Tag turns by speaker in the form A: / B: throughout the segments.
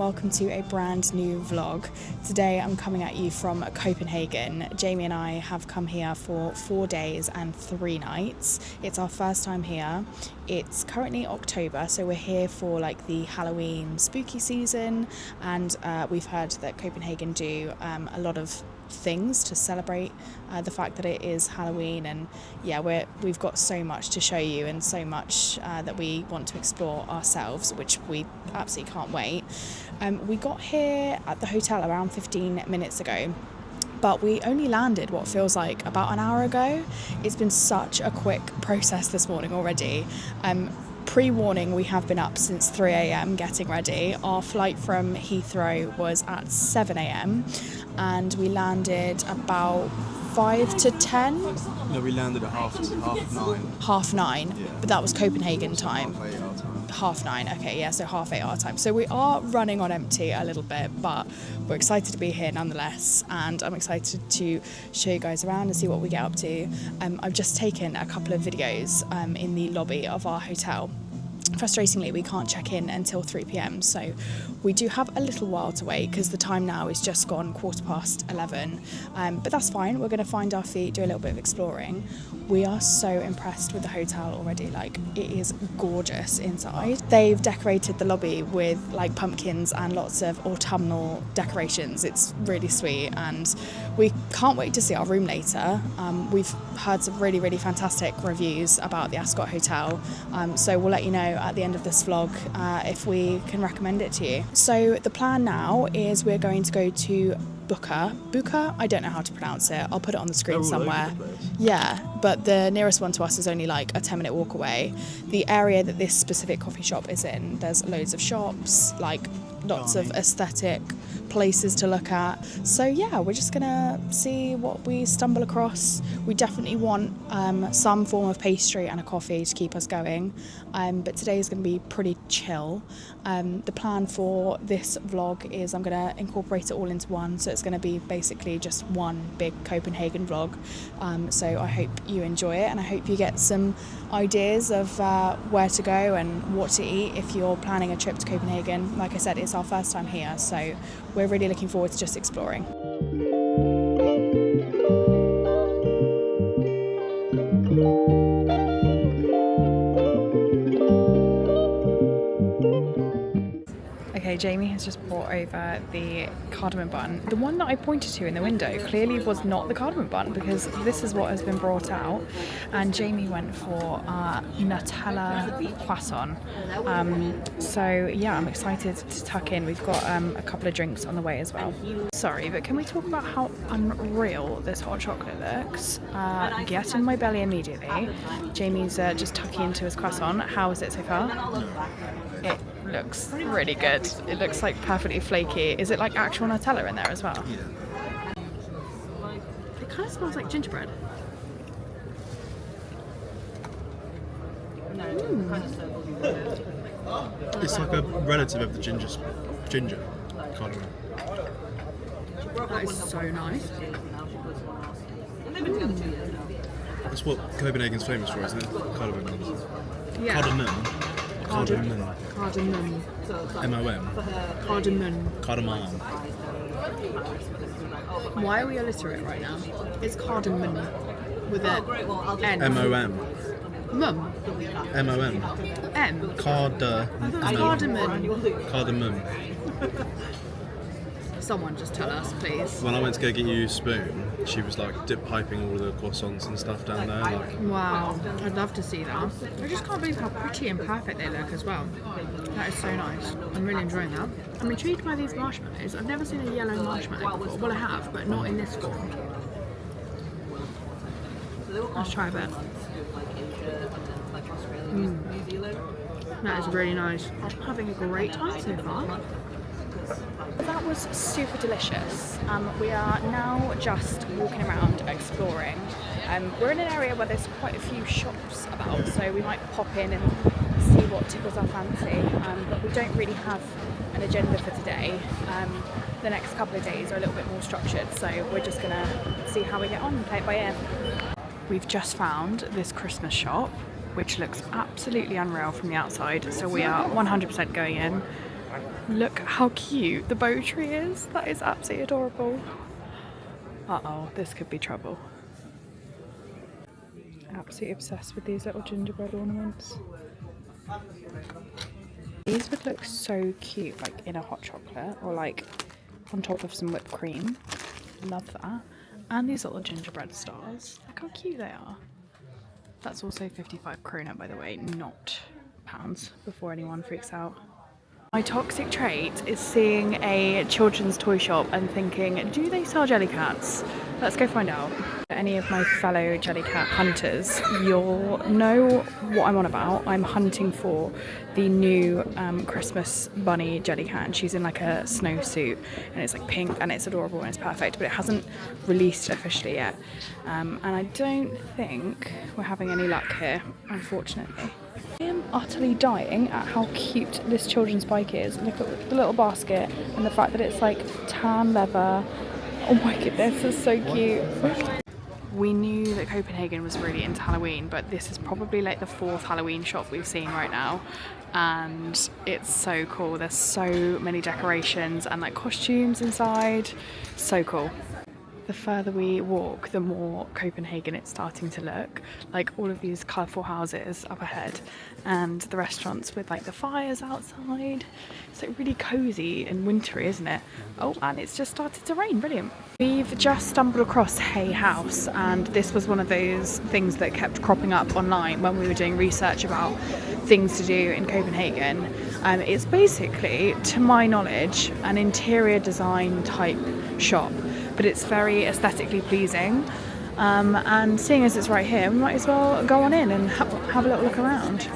A: welcome to a brand new vlog. Today I'm coming at you from Copenhagen. Jamie and I have come here for 4 days and 3 nights. It's our first time here. It's currently October, so we're here for like the Halloween spooky season, and we've heard that Copenhagen do a lot of things to celebrate the fact that it is Halloween, and yeah, we've got so much to show you and so much that we want to explore ourselves, which we absolutely can't wait. We got here at the hotel around 15 minutes ago, but we only landed what feels like about an hour ago. It's been such a quick process this morning already. Pre-warning, we have been up since 3 a.m. getting ready. Our flight from Heathrow was at 7 a.m. and we landed about 5 to 10.
B: No, we landed at half 9.
A: Half 9, yeah. But that was Copenhagen time.
B: Half 8 our time.
A: Half 9, okay, yeah, so half 8 our time. So we are running on empty a little bit, but we're excited to be here nonetheless, and I'm excited to show you guys around and see what we get up to. I've just taken a couple of videos in the lobby of our hotel. Frustratingly, we can't check in until 3 p.m, so we do have a little while to wait because the time now is just gone 11:15. But that's fine, we're going to find our feet, do a little bit of exploring. We are so impressed with the hotel already, like it is gorgeous inside. They've decorated the lobby with like pumpkins and lots of autumnal decorations. It's really sweet, and we can't wait to see our room later. We've heard some really fantastic reviews about the Ascot Hotel, so we'll let you know at the end of this vlog if we can recommend it to you. So the plan now is we're going to go to Buka, I don't know how to pronounce it, I'll put it on the screen somewhere. Yeah, but the nearest one to us is only like a 10-minute walk away. The area that this specific coffee shop is in, there's loads of shops, like lots of aesthetic places to look at. So yeah, we're just gonna see what we stumble across. We definitely want some form of pastry and a coffee to keep us going, but today is gonna be pretty chill. The plan for this vlog is I'm gonna incorporate it all into one, so it's gonna be basically just one big Copenhagen vlog. So I hope you enjoy it, and I hope you get some ideas of where to go and what to eat if you're planning a trip to Copenhagen. Like I said, it's our first time here, so we're really looking forward to just exploring. Okay, Jamie has just brought over the cardamom bun. The one that I pointed to in the window clearly was not the cardamom bun, because this is what has been brought out, and Jamie went for Nutella croissant. So yeah, I'm excited to tuck in. We've got a couple of drinks on the way as well. Sorry, but can we talk about how unreal this hot chocolate looks? Get in my belly immediately. Jamie's just tucking into his croissant. How is it so far? It looks really good. It looks like perfectly flaky. Is it like actual Nutella in there as well?
B: Yeah.
A: It kind of smells like gingerbread.
B: It's like a relative of the ginger cardamom.
A: That is so nice.
B: That's what Copenhagen's famous for, isn't it? Cardamom.
A: Yeah.
B: Cardamom.
A: Cardamom.
B: M-O-M.
A: Cardamom.
B: Cardamom.
A: Why are we illiterate right now? It's cardamom with a N.
B: M-O-M.
A: Mum.
B: M-O-M.
A: M.
B: Cardamom. Cardamom.
A: Someone just tell us, please.
B: When I went to go get you a spoon, she was like dip piping all the croissants and stuff down there. Like,
A: wow, I'd love to see that. I just can't believe how pretty and perfect they look as well. That is so nice. I'm really enjoying that. I'm intrigued by these marshmallows. I've never seen a yellow marshmallow before. Well, I have, but not in this form. Let's try a bit. That is really nice. I'm having a great time so far. That was super delicious. We are now just walking around exploring. We're in an area where there's quite a few shops about, so we might pop in and see what tickles our fancy, but we don't really have an agenda for today. The next couple of days are a little bit more structured, so we're just gonna see how we get on and play it by ear. We've just found this Christmas shop, which looks absolutely unreal from the outside, so we are 100% going in. Look how cute the bow tree is. That is absolutely adorable. Uh-oh, this could be trouble. Absolutely obsessed with these little gingerbread ornaments. These would look so cute, like in a hot chocolate or like on top of some whipped cream. Love that. And these little gingerbread stars. Look how cute they are. That's also 55 krona, by the way, not pounds, before anyone freaks out. My toxic trait is seeing a children's toy shop and thinking, do they sell Jellycats? Let's go find out. Any of my fellow Jellycat hunters, you'll know what I'm on about. I'm hunting for the new Christmas bunny Jellycat, and she's in like a snowsuit, and it's like pink and it's adorable and it's perfect, but it hasn't released officially yet. And I don't think we're having any luck here, unfortunately. I am utterly dying at how cute this children's bike is. Look at the little basket and the fact that it's like tan leather. Oh my goodness, it's so cute. We knew that Copenhagen was really into Halloween, but this is probably like the 4th Halloween shop we've seen right now, and it's so cool. There's so many decorations and like costumes inside. So cool. The further we walk, the more Copenhagen it's starting to look. Like all of these colourful houses up ahead and the restaurants with like the fires outside. It's like really cosy and wintry, isn't it? Oh, and it's just started to rain. Brilliant. We've just stumbled across Hay House, and this was one of those things that kept cropping up online when we were doing research about things to do in Copenhagen. It's basically, to my knowledge, an interior design type shop, but it's very aesthetically pleasing, and seeing as it's right here, we might as well go on in and have a little look around.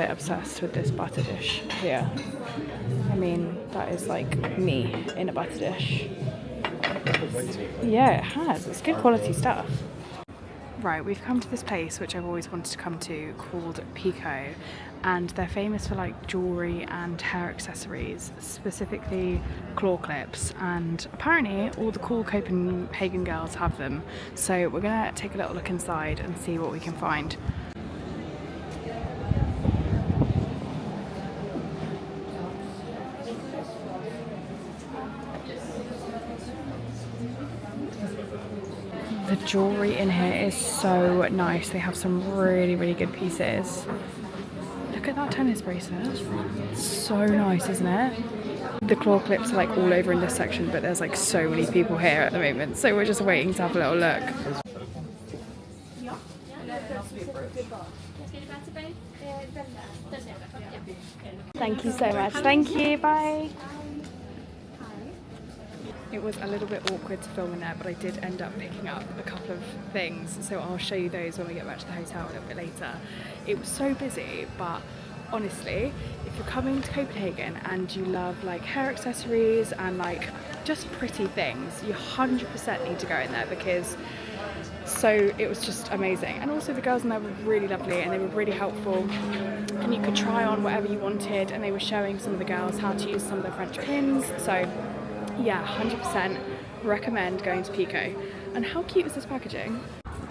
A: Obsessed with this butter dish here. I mean, that is like me in a butter dish. Yeah, it has. It's good quality stuff. Right, we've come to this place which I've always wanted to come to, called Pico, and they're famous for like jewellery and hair accessories, specifically claw clips, and apparently all the cool Copenhagen girls have them. So we're gonna take a little look inside and see what we can find. The jewellery in here is so nice. They have some really, really good pieces. Look at that tennis bracelet. It's so nice, isn't it? The claw clips are like all over in this section, but there's like so many people here at the moment, so we're just waiting to have a little look. Thank you so much. Thank you. Bye. It was a little bit awkward to film in there, but I did end up picking up a couple of things, so I'll show you those when we get back to the hotel a little bit later. It was so busy, but honestly, if you're coming to Copenhagen and you love like hair accessories and like just pretty things, you 100% need to go in there, because it was just amazing. And also the girls in there were really lovely and they were really helpful, and you could try on whatever you wanted, and they were showing some of the girls how to use some of the French pins. So yeah, 100% recommend going to Pico. And how cute is this packaging?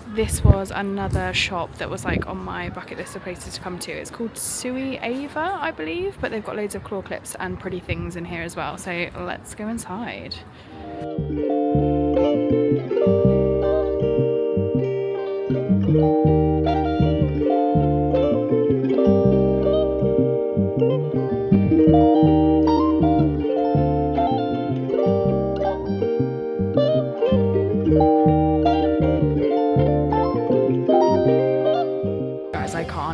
A: This was another shop that was like on my bucket list of places to come to. It's called Sui Ava, I believe, but they've got loads of claw clips and pretty things in here as well. So let's go inside.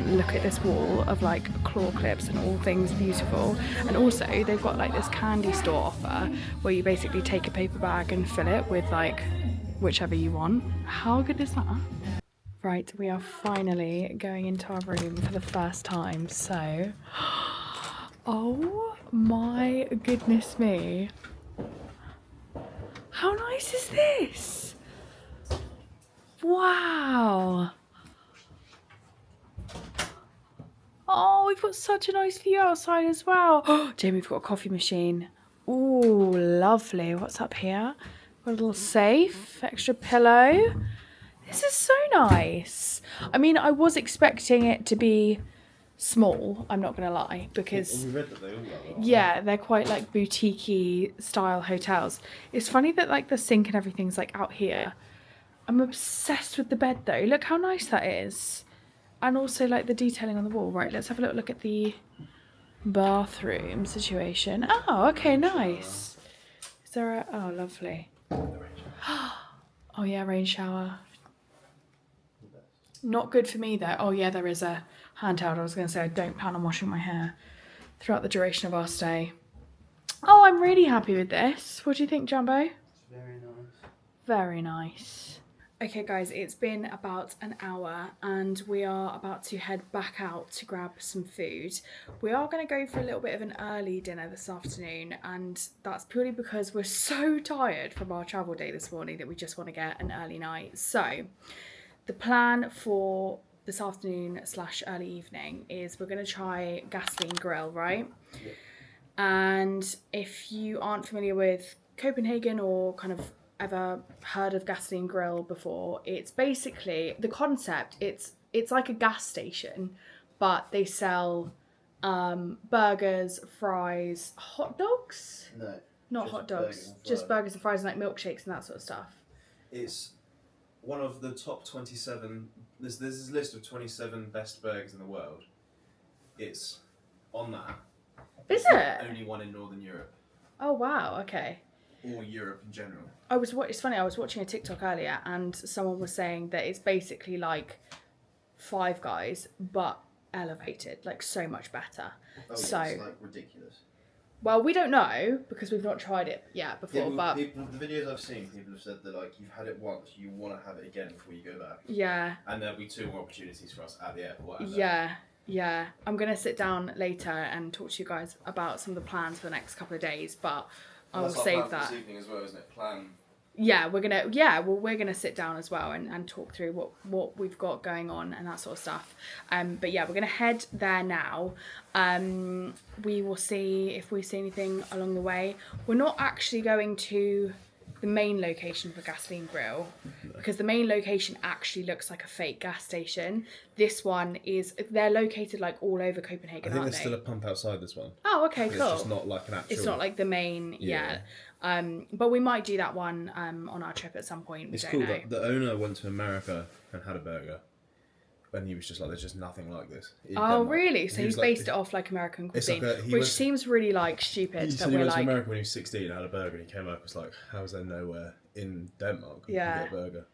A: Look at this wall of like claw clips and all things beautiful. And also they've got like this candy store offer where you basically take a paper bag and fill it with like whichever you want. How good is that? Right, we are finally going into our room for the first time. So Oh my goodness me. How nice is this? Wow. Oh, we've got such a nice view outside as well. Oh, Jamie, we've got a coffee machine. Ooh, lovely. What's up here? Got a little safe, extra pillow. This is so nice. I mean, I was expecting it to be small, I'm not gonna lie, because
B: we read that they all are.
A: yeah, they're quite like boutique-y style hotels. It's funny that like the sink and everything's like out here. I'm obsessed with the bed though. Look how nice that is. And also like the detailing on the wall. Right, let's have a little look at the bathroom situation. Oh, okay, nice. Is there a, oh, lovely. Oh yeah, rain shower. Not good for me though. Oh yeah, there is a hand towel. I was going to say I don't plan on washing my hair throughout the duration of our stay. Oh, I'm really happy with this. What do you think, Jumbo?
C: It's very nice.
A: Very nice. Okay guys, it's been about an hour and we are about to head back out to grab some food. We are going to go for a little bit of an early dinner this afternoon, and that's purely because we're so tired from our travel day this morning that we just want to get an early night. So the plan for this afternoon / early evening is we're going to try Gasoline Grill, right? Yeah. And if you aren't familiar with Copenhagen or kind of ever heard of Gasoline Grill before, it's basically the concept, it's like a gas station, but they sell burgers, fries, hot dogs?
C: No.
A: Not hot dogs, just burgers and fries and like milkshakes and that sort of stuff.
C: It's one of the top 27, there's this list of 27 best burgers in the world. It's on that.
A: Is
C: it's
A: it?
C: Only one in Northern Europe.
A: Oh wow, okay.
C: Or Europe in general.
A: It's funny, I was watching a TikTok earlier and someone was saying that it's basically like Five Guys, but elevated, like so much better.
C: Oh,
A: so
C: it's like ridiculous.
A: Well, we don't know because we've not tried it yet before, but
C: the videos I've seen, people have said that like you've had it once, you want to have it again before you go back.
A: Yeah.
C: And there'll be 2 more opportunities for us at the airport.
A: Yeah. I'm gonna sit down later and talk to you guys about some of the plans for the next couple of days, but I will save that.
C: This evening as well, isn't it? Plan.
A: Yeah, we're gonna sit down as well and talk through what we've got going on and that sort of stuff. But yeah, we're gonna head there now. We will see if we see anything along the way. We're not actually going to the main location for Gasoline Grill because the main location actually looks like a fake gas station. This one is, they're located like all over Copenhagen,
B: I think there's still a pump outside this one.
A: Oh, okay, cool.
B: It's just not like an actual...
A: It's not like the main, yeah. But we might do that one on our trip at some point.
B: It's cool that the owner went to America and had a burger. And he was just like, there's just nothing like this.
A: Oh, really? So he's based it off like American cuisine, which seems really like stupid.
B: He said he went to America when he was 16 and had a burger, and he came up and was like, how is there nowhere in Denmark you can get a burger?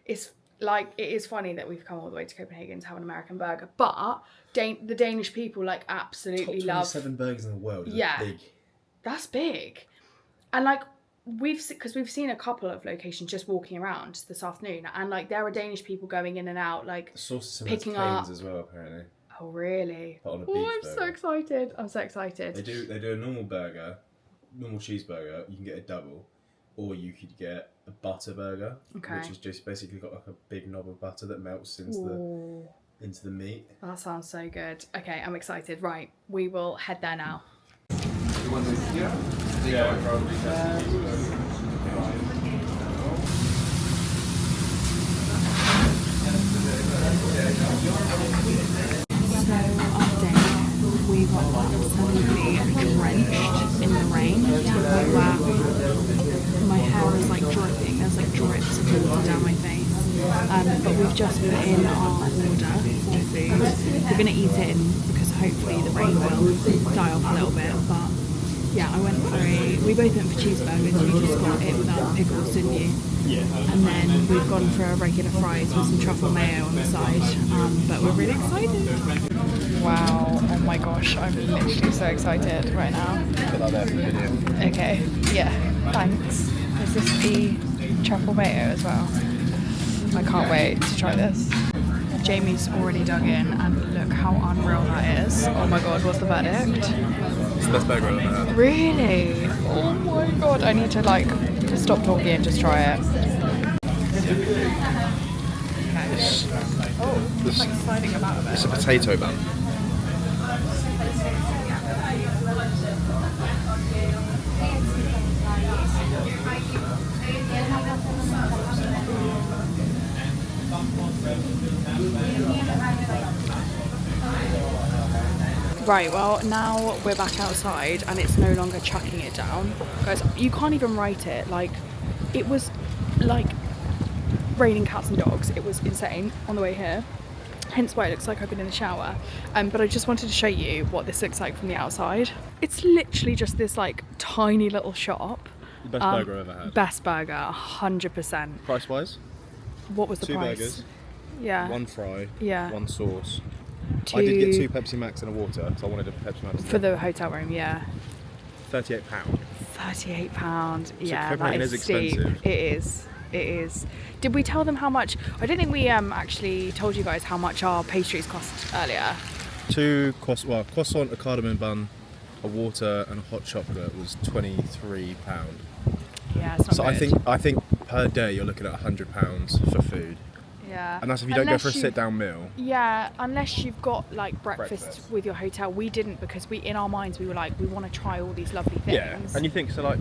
A: It's like, it is funny that we've come all the way to Copenhagen to have an American burger, but the Danish people like absolutely love...
B: Top 27 burgers in the world.
A: Yeah.
B: Big.
A: That's big. And like, we've seen a couple of locations just walking around this afternoon, and like there are Danish people going in and out, like picking up
B: as well, apparently.
A: Oh really?
B: Oh, I'm
A: burger. So excited! I'm so excited.
B: They do a normal burger, normal cheeseburger. You can get a double, or you could get a butter burger, which is just basically got like a big knob of butter that melts into the meat.
A: That sounds so good. Okay, I'm excited. Right, we will head there now.
C: Yeah, probably.
A: So our day, we got absolutely drenched in the rain to the point where my hair is like dripping. There's like drips of water down my face. But we've just put in our order for food. We're going to eat it in because hopefully the rain will die off a little bit, but yeah, we both went for cheeseburgers. You just got it without pickles, didn't you? Yeah. And then we've gone for a regular fries with some truffle mayo on the side. But we're really excited. Wow, oh my gosh, I'm literally so excited right now.
B: Put that there for the video.
A: Okay, yeah, thanks. Is this the truffle mayo as well? I can't wait to try this. Jamie's already dug in, and look how unreal that is. Oh my god, what's the verdict?
B: It's the best burger I've ever had.
A: Really? Oh my god, I need to like stop talking and just try it.
B: It's
A: like sliding about a bit.
B: It's a potato bun.
A: Right, well now we're back outside and it's no longer chucking it down. Guys, you can't even write it. Like, it was like raining cats and dogs. It was insane on the way here. Hence why it looks like I've been in the shower. But I just wanted to show you what this looks like from the outside. It's literally just this like tiny little shop.
B: The best burger I've ever had.
A: Best burger, 100%.
B: Price wise?
A: What was the
B: Two
A: price?
B: burgers.
A: Yeah.
B: One fry.
A: Yeah.
B: One sauce. I did get 2 Pepsi Max and a water, so I wanted a Pepsi Max.
A: For the hotel room, yeah.
B: £38.
A: £38, yeah, that
B: Copenhagen
A: is
B: is
A: steep.
B: expensive.
A: It is. Did we tell them how much? I don't think we actually told you guys how much our pastries cost earlier.
B: 2 croissant, a cardamom bun, a water, and a hot chocolate was £23.
A: Yeah, it's not
B: So
A: good.
B: I think per day you're looking at £100 for food.
A: Yeah.
B: And that's if you don't go for a
A: Unless
B: sit-down meal.
A: Yeah, unless you've got like breakfast
B: Breakfast.
A: with your hotel. We didn't, because in our minds we were like, we want to try all these lovely things.
B: Yeah, and you think, so like,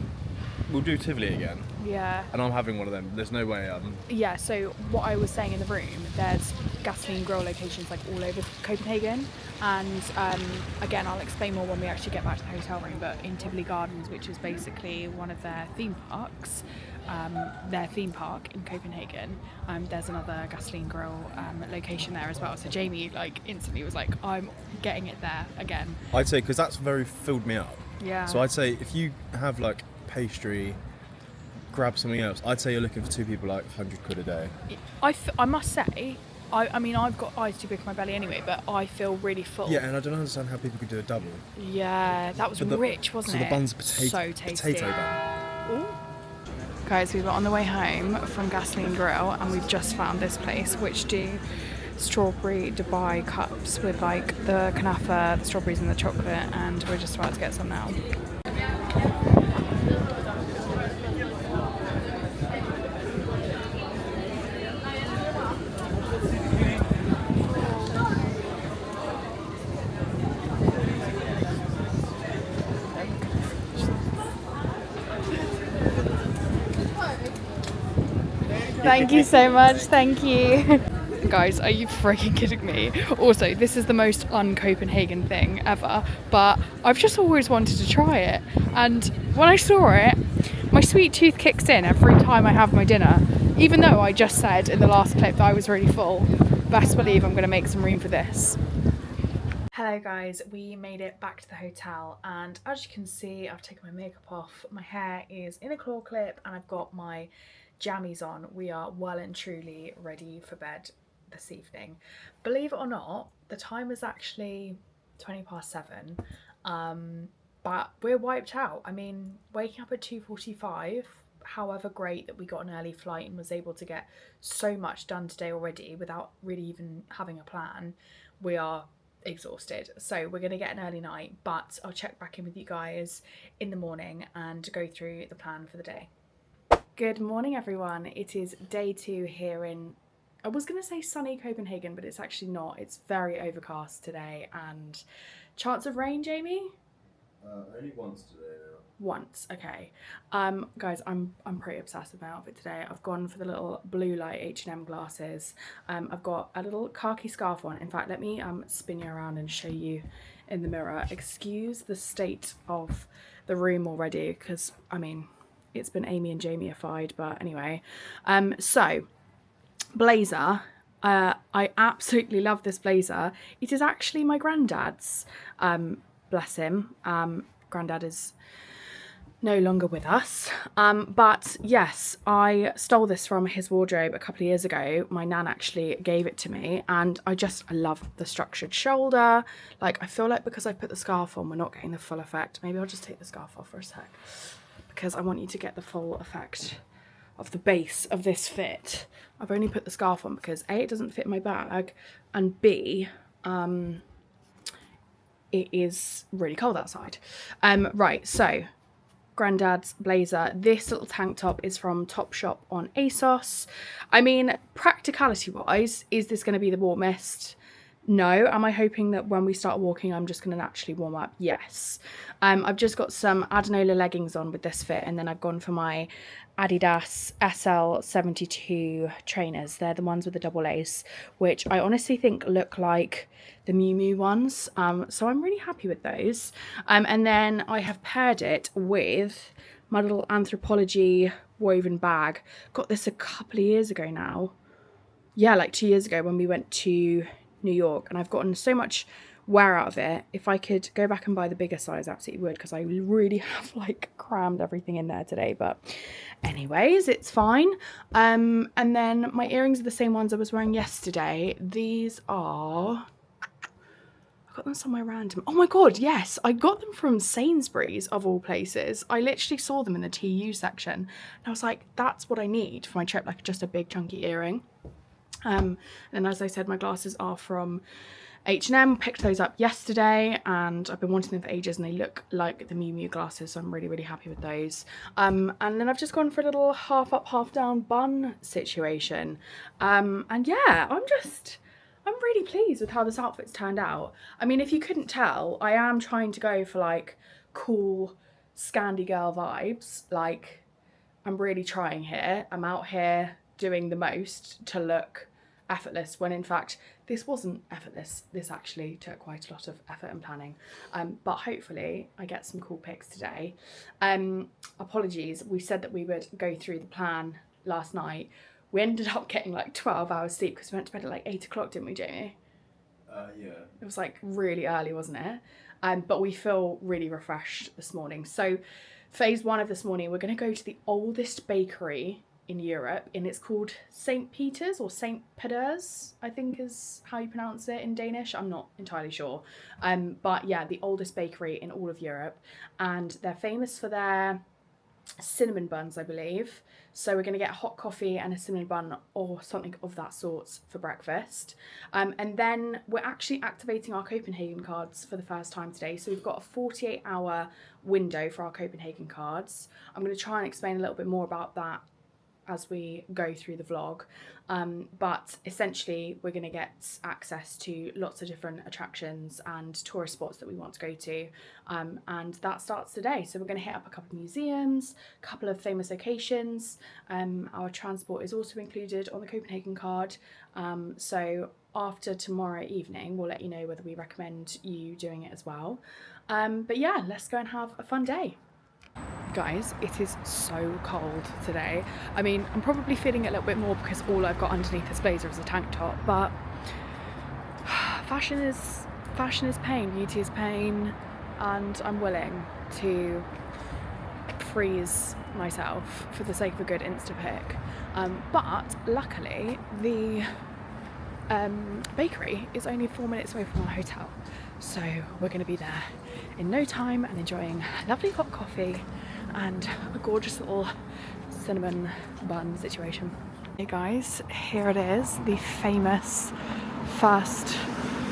B: we'll do Tivoli again,
A: Yeah.
B: and I'm having one of them. There's no way
A: Yeah, so what I was saying in the room, there's gasoline grill locations like all over Copenhagen, and again I'll explain more when we actually get back to the hotel room, but in Tivoli Gardens, which is basically one of their theme parks, their theme park in Copenhagen, there's another gasoline grill location there as well. So Jamie like instantly was like, I'm getting it there again.
B: I'd say, because that's very filled me up.
A: Yeah.
B: So I'd say if you have like pastry, grab something else. I'd say you're looking for 2 people like 100 quid a day.
A: I must say, I mean, I've got eyes too big for my belly anyway, but I feel really full.
B: Yeah, and I don't understand how people could do a double.
A: Yeah, that was rich, wasn't it?
B: So the bun's
A: So tasty.
B: potato bun.
A: Ooh. Guys, we were on the way home from Gasoline Grill and we've just found this place which do strawberry Dubai cups with like the kanafa, the strawberries and the chocolate, and we're just about to get some now. Thank you so much, thank you. Guys, are you freaking kidding me? Also, this is the most un-Copenhagen thing ever, but I've just always wanted to try it. And when I saw it, my sweet tooth kicks in every time I have my dinner. Even though I just said in the last clip that I was really full, best believe I'm gonna make some room for this. Hello guys, we made it back to the hotel, and as you can see, I've taken my makeup off. My hair is in a claw clip and I've got my jammies on. We are well and truly ready for bed this evening. Believe it or not, the time is actually 7:20, but we're wiped out. I mean, waking up at 2:45, however great that we got an early flight and was able to get so much done today already without really even having a plan, we are exhausted. So we're going to get an early night, but I'll check back in with you guys in the morning and go through the plan for the day. Good morning everyone. It is day 2 here in, I was going to say sunny Copenhagen, but it's actually not. It's very overcast today and chance of rain, Jamie?
B: Only once today now.
A: Once, okay. Guys, I'm pretty obsessed with my outfit today. I've gone for the little blue light H&M glasses. I've got a little khaki scarf on. In fact, let me spin you around and show you in the mirror. Excuse the state of the room already, because I mean, it's been Amy and Jamie-ified, but anyway. So, blazer. I absolutely love this blazer. It is actually my granddad's. Bless him. Granddad is no longer with us. But yes, I stole this from his wardrobe a couple of years ago. My nan actually gave it to me, and I love the structured shoulder. Like, I feel like because I put the scarf on, we're not getting the full effect. Maybe I'll just take the scarf off for a sec, because I want you to get the full effect of the base of this fit. I've only put the scarf on because A, it doesn't fit my bag, and B, it is really cold outside. Right, so Grandad's blazer. This little tank top is from Topshop on ASOS. I mean, practicality wise, is this going to be the warmest? No. Am I hoping that when we start walking I'm just going to naturally warm up? Yes. I've just got some Adenola leggings on with this fit, and then I've gone for my Adidas SL72 trainers. They're the ones with the double lace, which I honestly think look like the Miu Miu ones. So I'm really happy with those. And then I have paired it with my little Anthropology woven bag. Got this a couple of years ago now. Yeah, like 2 years ago when we went to New York, and I've gotten so much wear out of it. If I could go back and buy the bigger size, I absolutely would, because I really have like crammed everything in there today. But anyways, it's fine. And then my earrings are the same ones I was wearing yesterday. These are, I got them somewhere random. Oh my god, yes, I got them from Sainsbury's of all places. I literally saw them in the TU section and I was like, that's what I need for my trip, like just a big chunky earring. And as I said, my glasses are from H&M. Picked those up yesterday and I've been wanting them for ages, and they look like the Miu Miu glasses, so I'm really, really happy with those. And then I've just gone for a little half up, half down bun situation. And yeah, I'm really pleased with how this outfit's turned out. I mean, if you couldn't tell, I am trying to go for like cool Scandi girl vibes. Like, I'm really trying here. I'm out here doing the most to look effortless, when in fact this wasn't effortless. This actually took quite a lot of effort and planning, but hopefully I get some cool pics today. Apologies, we said that we would go through the plan last night. We ended up getting like 12 hours sleep because we went to bed at like 8 o'clock, didn't we, Jamie?
C: Yeah.
A: It was like really early, wasn't it? But we feel really refreshed this morning. So phase one of this morning, we're going to go to the oldest bakery in Europe, and it's called St. Peter's or St. Peter's, I think is how you pronounce it in Danish. I'm not entirely sure. But yeah, the oldest bakery in all of Europe, and they're famous for their cinnamon buns, I believe. So we're going to get a hot coffee and a cinnamon bun or something of that sort for breakfast. And then we're actually activating our Copenhagen cards for the first time today. So we've got a 48-hour window for our Copenhagen cards. I'm going to try and explain a little bit more about that as we go through the vlog, but essentially we're going to get access to lots of different attractions and tourist spots that we want to go to, and that starts today. So we're going to hit up a couple of museums, a couple of famous locations. Our transport is also included on the Copenhagen card, so after tomorrow evening we'll let you know whether we recommend you doing it as well. But yeah, let's go and have a fun day. Guys, it is so cold today. I mean, I'm probably feeling it a little bit more because all I've got underneath this blazer is a tank top, but fashion is pain, beauty is pain, and I'm willing to freeze myself for the sake of a good Insta pic. But luckily the bakery is only 4 minutes away from our hotel, so we're going to be there in no time and enjoying lovely hot coffee and a gorgeous little cinnamon bun situation. Hey guys, here it is, the famous first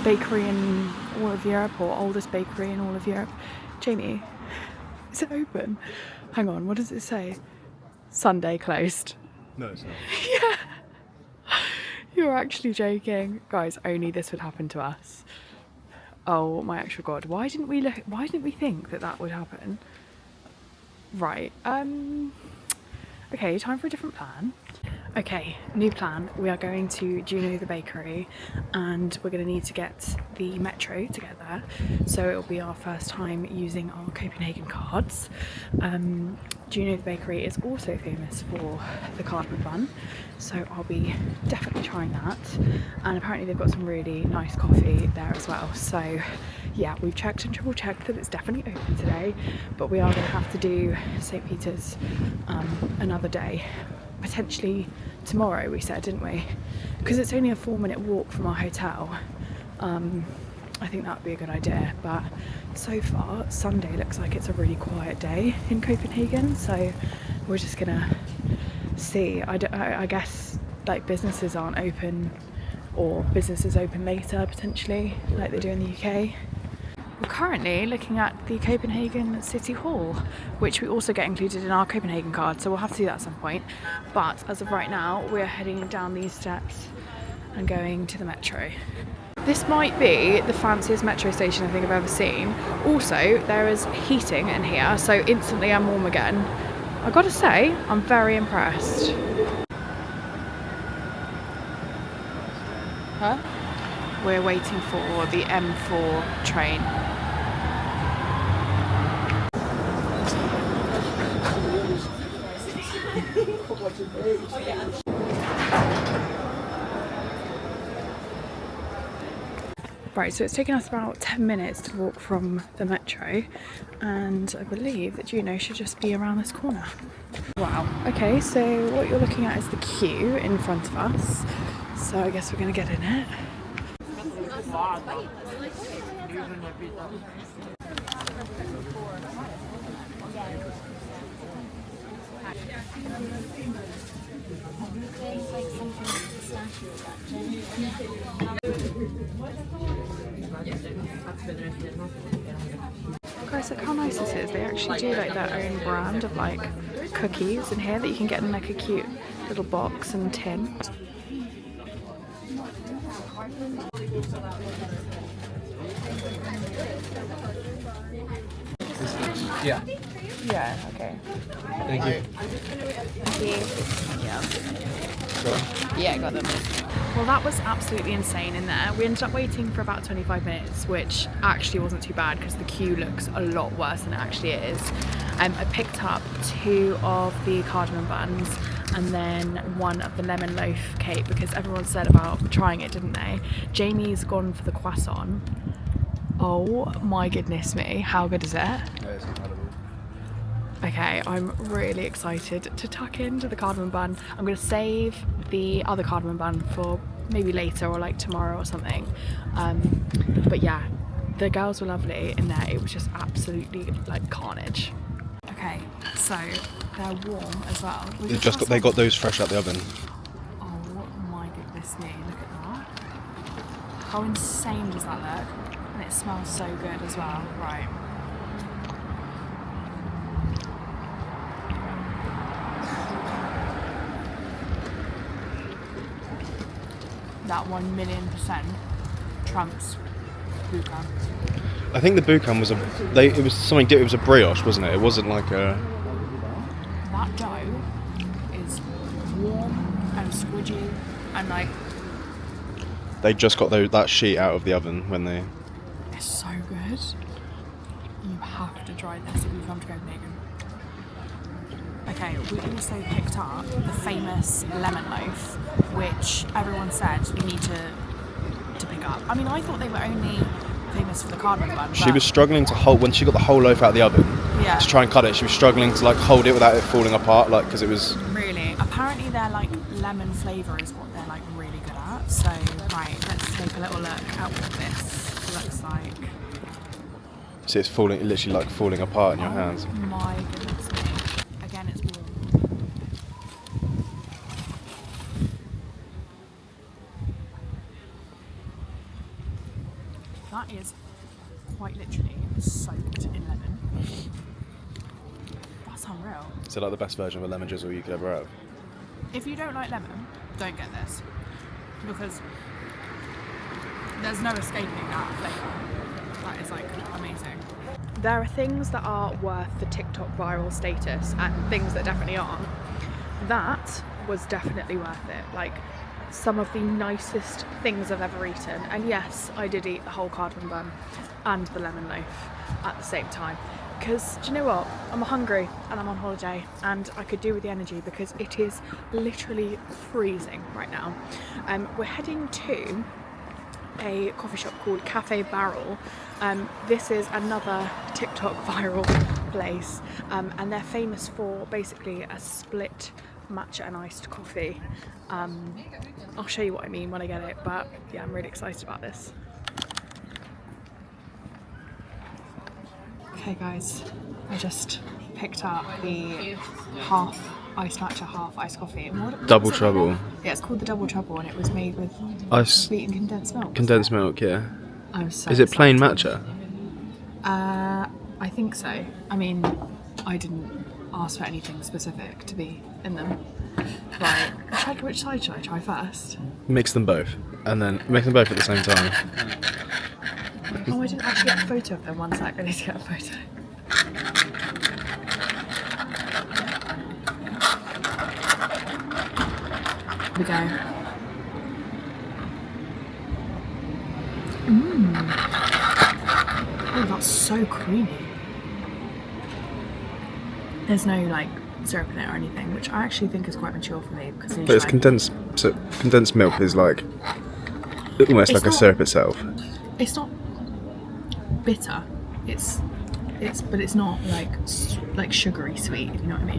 A: bakery in all of Europe, or oldest bakery in all of Europe. Jamie, is it open? Hang on, what does it say? Sunday closed.
B: No, it's not.
A: Yeah. You're actually joking. Guys, only this would happen to us. Oh my actual god, why didn't we think that that would happen? Right, okay, time for a different plan. Okay, new plan. We are going to Juno the Bakery and we're going to need to get the metro to get there. So it'll be our first time using our Copenhagen cards. Juno the Bakery is also famous for the cardboard bun, so I'll be definitely trying that. And apparently they've got some really nice coffee there as well. So yeah, we've checked and triple checked that it's definitely open today, but we are going to have to do St. Peter's another day. Potentially tomorrow, we said, didn't we? Because it's only a 4-minute walk from our hotel. I think that would be a good idea, but so far Sunday looks like it's a really quiet day in Copenhagen, so we're just gonna see. I guess like businesses aren't open, or businesses open later potentially, like they do in the UK. We're currently looking at the Copenhagen City Hall, which we also get included in our Copenhagen card, so we'll have to do that at some point. But as of right now, we're heading down these steps and going to the metro. This might be the fanciest metro station I think I've ever seen. Also, there is heating in here, so instantly I'm warm again. I've got to say, I'm very impressed. Huh? We're waiting for the M4 train. Right, so it's taken us about 10 minutes to walk from the metro, and I believe that Juno should just be around this corner. Wow. Okay, so what you're looking at is the queue in front of us, so I guess we're going to get in it. Guys, look how nice this is. They actually do like their own brand of like cookies in here that you can get in like a cute little box and tin.
B: Yeah.
A: Yeah, okay.
B: Thank you.
A: Thank you. Yeah. Yeah, got them. Well, that was absolutely insane in there. We ended up waiting for about 25 minutes, which actually wasn't too bad because the queue looks a lot worse than it actually is. I picked up 2 of the cardamom buns and then 1 of the lemon loaf cake because everyone said about trying it, didn't they? Jamie's gone for the croissant. Oh my goodness me, how good is it?
B: Yeah, it's incredible.
A: Okay, I'm really excited to tuck into the cardamom bun. I'm going to save the other cardamom bun for maybe later or like tomorrow or something. But yeah, the girls were lovely in there. It was just absolutely like carnage. Okay, so they're warm as well.
B: They got those fresh out the oven.
A: Oh my goodness me, look at that. How insane does that look? And it smells so good as well. Right. That 1,000,000% trumps Bukan.
B: I think the Bukan was it was something different. It was a brioche, wasn't it? It wasn't like a...
A: That dough is warm and squidgy and like...
B: They just got that sheet out of the oven when they...
A: It's so good. You have to try this if you come to Copenhagen. Okay, we also picked up the famous lemon loaf, which everyone said we need to pick up. I mean, I thought they were only famous for the cardamom bun.
B: She was struggling to hold, when she got the whole loaf out of the oven,
A: yeah,
B: to try and cut it, she was struggling to like hold it without it falling apart, like, because it was...
A: Really? Apparently their like lemon flavour is what they're like really good at. So, right, let's take a little look at what this looks like.
B: See, it's literally like falling apart in your hands.
A: My goodness me. Again, it's warm. That is quite literally soaked in lemon. That's unreal.
B: Is it like the best version of a lemon drizzle you could ever have?
A: If you don't like lemon, don't get this. Because there's no escaping that flavour. That is like amazing. There are things that are worth the TikTok viral status and things that definitely aren't. That was definitely worth it. Like, some of the nicest things I've ever eaten. And yes, I did eat the whole cardamom bun and the lemon loaf at the same time. Because, do you know what? I'm hungry and I'm on holiday and I could do with the energy because it is literally freezing right now. We're heading to a coffee shop called Cafe Barrel. This is another TikTok viral place and they're famous for basically a split matcha and iced coffee. I'll show you what I mean when I get it, but yeah, I'm really excited about this. Okay guys, I just picked up the half iced matcha, half iced coffee. What
B: Double
A: was it
B: trouble.
A: made of? Yeah, it's called the double trouble, and it was made with sweet and condensed milk.
B: Condensed milk, yeah.
A: I'm so
B: Is it plain
A: excited.
B: matcha?
A: I think so. I mean, I didn't ask for anything specific to be in them. Right, which side should I try first?
B: Mix them both, and then mix them both at the same time.
A: Oh, I didn't actually get a photo of them. One sec, I need to get a photo. Here we go. Oh, that's so creamy. There's no like syrup in it or anything, which I actually think is quite mature for me because
B: But it's condensed. So condensed milk is like almost like a syrup itself.
A: It's not bitter. But it's not like sugary sweet. If you know what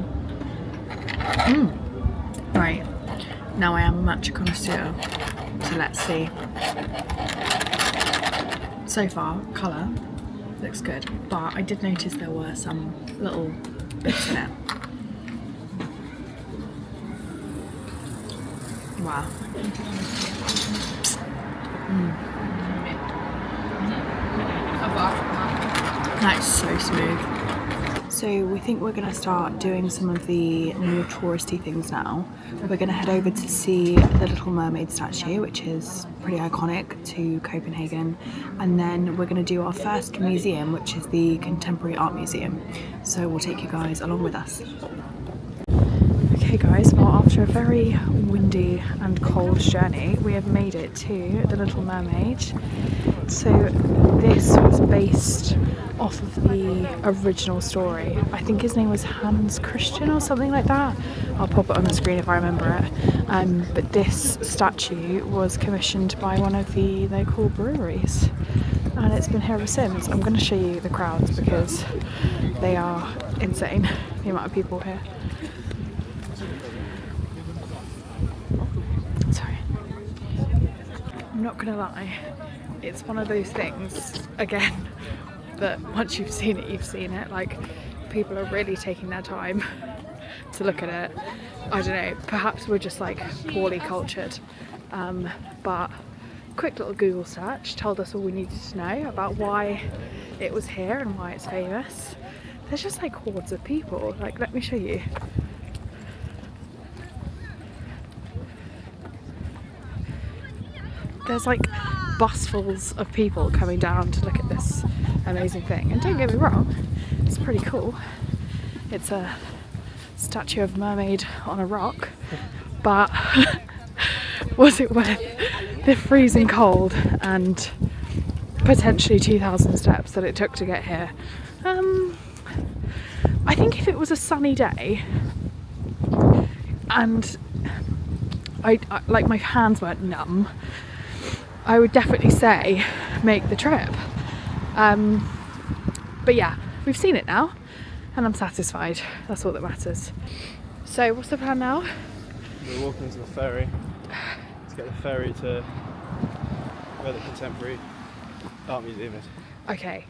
A: I mean. Right. Now I am a matcha connoisseur, so let's see. So far, colour looks good, but I did notice there were some little bits in it. Wow. That's so smooth. So we think we're going to start doing some of the more touristy things now. We're going to head over to see the Little Mermaid statue, which is pretty iconic to Copenhagen, and then we're going to do our first museum, which is the Contemporary Art Museum. So we'll take you guys along with us. Okay guys, well after a very windy and cold journey, we have made it to the Little Mermaid. So this was based off of the original story. I think his name was Hans Christian or something like that. I'll pop it on the screen if I remember it. But this statue was commissioned by one of the local breweries, and it's been here ever since. I'm going to show you the crowds because they are insane, the amount of people here. Sorry. I'm not going to lie, it's one of those things, again, that once you've seen it, you've seen it. Like, people are really taking their time to look at it. I don't know, perhaps we're just like poorly cultured, but quick little Google search told us all we needed to know about why it was here and why it's famous. There's just like hordes of people. Like, let me show you. There's like busfuls of people coming down to look at this amazing thing, and don't get me wrong, it's pretty cool. It's a statue of a mermaid on a rock, but was it worth the freezing cold and potentially 2,000 steps that it took to get here? I think if it was a sunny day and I like my hands weren't numb, I would definitely say make the trip. But yeah, we've seen it now and I'm satisfied. That's all that matters. So what's the plan now?
D: We're walking to the ferry to get the ferry to where the Contemporary Art Museum is.
A: Okay,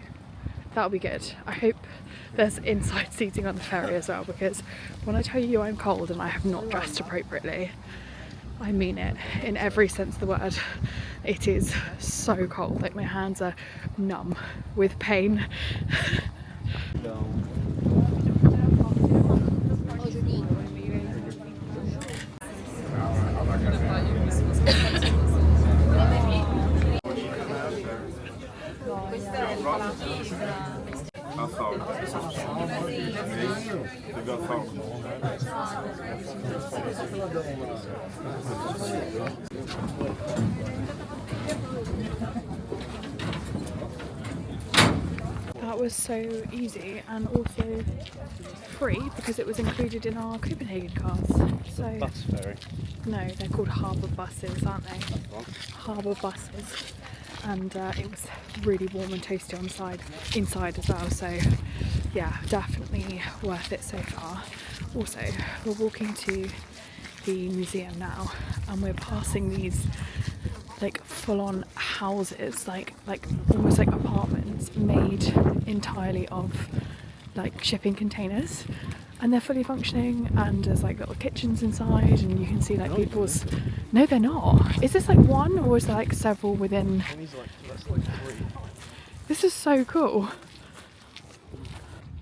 A: that'll be good. I hope there's inside seating on the ferry as well, because when I tell you I'm cold and I have not dressed appropriately, I mean it in every sense of the word. It is so cold, like my hands are numb with pain. That was so easy and also free because it was included in our Copenhagen cards. So
D: Bus ferry.
A: no, they're called harbour buses, aren't they? Harbour buses. And it was really warm and toasty inside as well, so yeah, definitely worth it so far. Also, we're walking to the museum now and we're passing these like full-on houses, like almost like apartments made entirely of like shipping containers, and they're fully functioning, and there's like little kitchens inside, and you can see like people's. No, they're not. Is this like one, or is there like several within?
D: That's like 3.
A: This is so cool.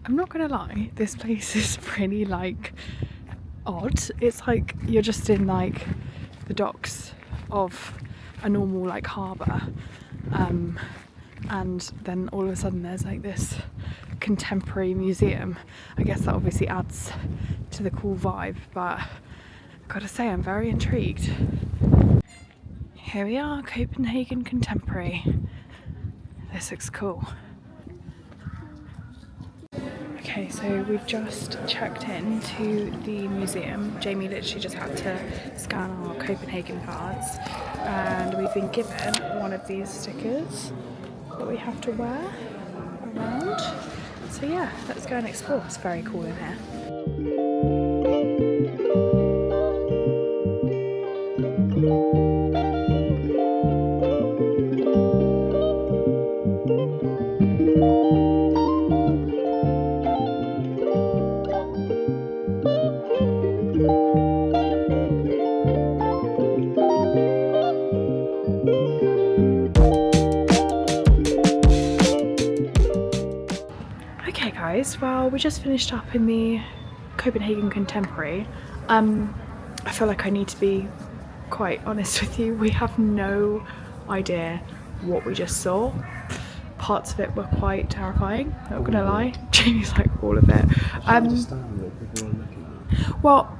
A: I'm not gonna lie, this place is pretty like odd. It's like you're just in like the docks of a normal like harbour, and then all of a sudden there's like this contemporary museum. I guess that obviously adds to the cool vibe, but I've gotta say I'm very intrigued. Here we are, Copenhagen Contemporary. This looks cool. Okay, so we've just checked in to the museum. Jamie literally just had to scan our Copenhagen cards, and we've been given one of these stickers that we have to wear around. So yeah, let's go and explore. It's very cool in here. Okay guys, well we just finished up in the Copenhagen Contemporary. I feel like I need to be quite honest with you. We have no idea what we just saw. Parts of it were quite terrifying, not gonna lie. Jamie's like all of it.
B: I understand what people are looking at.
A: Well,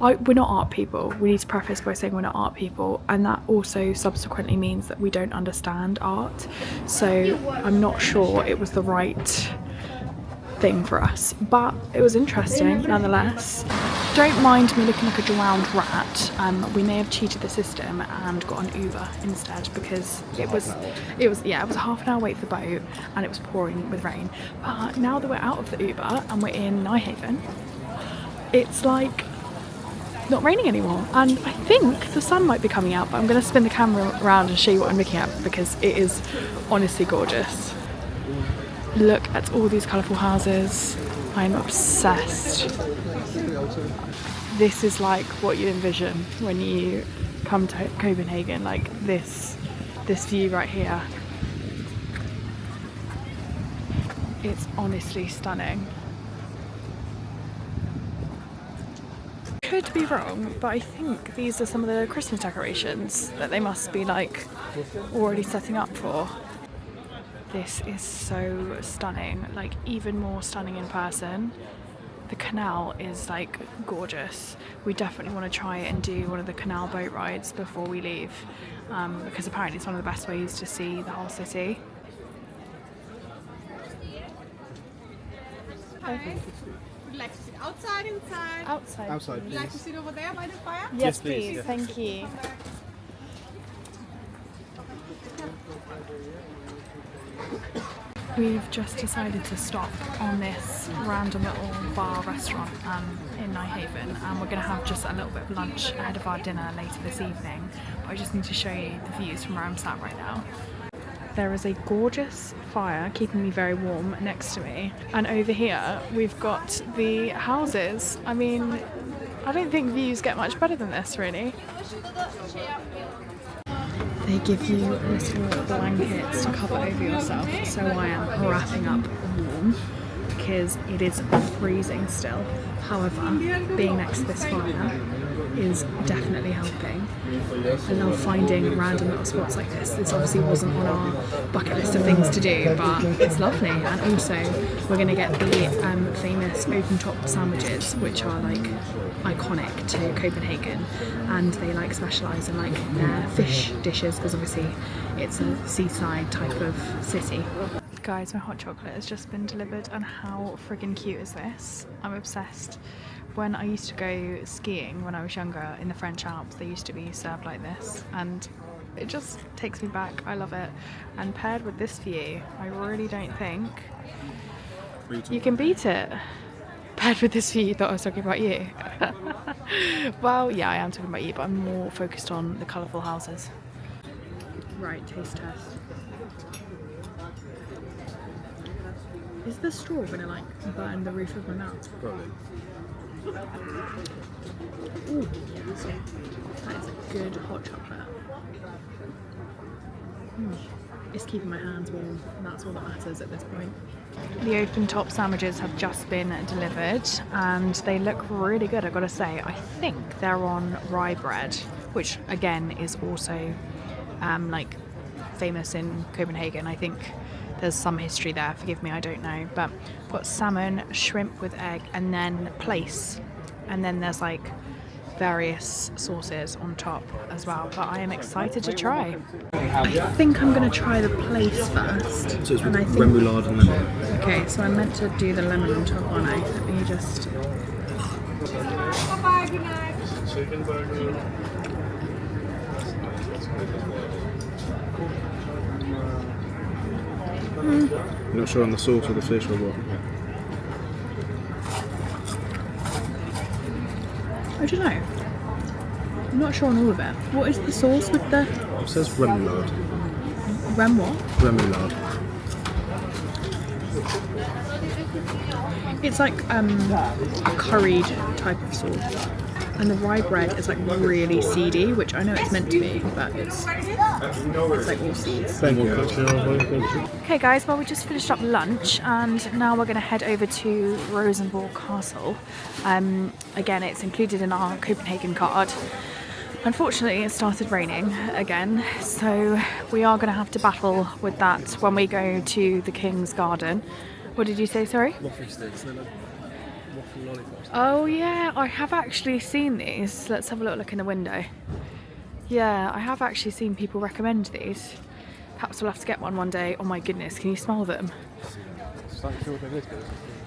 A: we're not art people. We need to preface by saying we're not art people, and that also subsequently means that we don't understand art. So I'm not sure it was the right thing for us, but it was interesting nonetheless. Don't mind me looking like a drowned rat. We may have cheated the system and got an Uber instead, because it was a half an hour wait for the boat, and it was pouring with rain. But now that we're out of the Uber and we're in Nyhavn, it's like not raining anymore, and I think the sun might be coming out, but I'm going to spin the camera around and show you what I'm looking at, because it is honestly gorgeous. Look at all these colourful houses. I'm obsessed. This is like what you envision when you come to Copenhagen, like this view right here. It's honestly stunning. Could be wrong, but I think these are some of the Christmas decorations that they must be like already setting up for. This is so stunning, like even more stunning in person. The canal is like gorgeous. We definitely want to try and do one of the canal boat rides before we leave, because apparently it's one of the best ways to see the whole city.
E: Okay. Would you like to sit outside, inside?
A: Outside.
D: Outside,
E: Would you like to sit over there by the fire?
A: Yes,
D: please.
A: please. Thank you. We've just decided to stop on this random little bar restaurant in Nyhavn, and we're going to have just a little bit of lunch ahead of our dinner later this evening. But I just need to show you the views from where I'm sat right now. There is a gorgeous fire keeping me very warm next to me, and over here we've got the houses. I mean, I don't think views get much better than this, really. They give you little blankets to cover over yourself, so I am wrapping up warm because it is freezing still. However, being next to this fire is definitely helping. I love finding random little spots like this. This obviously wasn't on our bucket list of things to do, but it's lovely. And also, we're going to get the famous open top sandwiches, which are like iconic to Copenhagen, and they like specialise in like their fish dishes, because obviously it's a seaside type of city. Guys, my hot chocolate has just been delivered, and how friggin' cute is this? I'm obsessed. When I used to go skiing when I was younger in the French Alps, they used to be served like this, and it just takes me back. I love it. And paired with this view, I really don't think you can beat it. Paired with this view, you thought I was talking about you. Well, yeah, I am talking about you, but I'm more focused on the colourful houses. Right, taste test. Is the straw gonna like burn the roof of my mouth?
D: Probably.
A: Ooh, that is a good hot chocolate. It's keeping my hands warm, and that's all that matters at this point. The open top sandwiches have just been delivered and they look really good, I've got to say. I think they're on rye bread, which again is also like famous in Copenhagen. I think there's some history there, forgive me, I don't know. But I've got salmon, shrimp with egg, and then plaice. And then there's like various sauces on top as well, but I am excited to try. I think I'm going to try the plaice first.
D: So it's with
A: remoulade
D: and lemon.
A: Okay, so I'm meant to do the lemon on top, aren't I? Let me just...
E: Bye-bye, good night.
D: Chicken burger. You're not sure on the sauce or the fish or what?
A: I don't know. I'm not sure on all of it. What is the sauce with the...
D: It says remoulade.
A: Rem what?
D: Remoulade.
A: It's like a curried type of sauce. And the rye bread is like really seedy, which I know it's meant to be, but it's like all seeds.
D: Thank you.
A: Okay guys, well we just finished up lunch and now we're going to head over to Rosenborg Castle. Again, it's included in our Copenhagen card. Unfortunately, it started raining again, so we are going to have to battle with that when we go to the King's Garden. What did you say, sorry?
D: Waffle sticks, they're like waffle lollipops.
A: Oh yeah, I have actually seen these. Let's have a little look in the window. Yeah, I have actually seen people recommend these. Perhaps we'll have to get one day. Oh my goodness, can you smell them?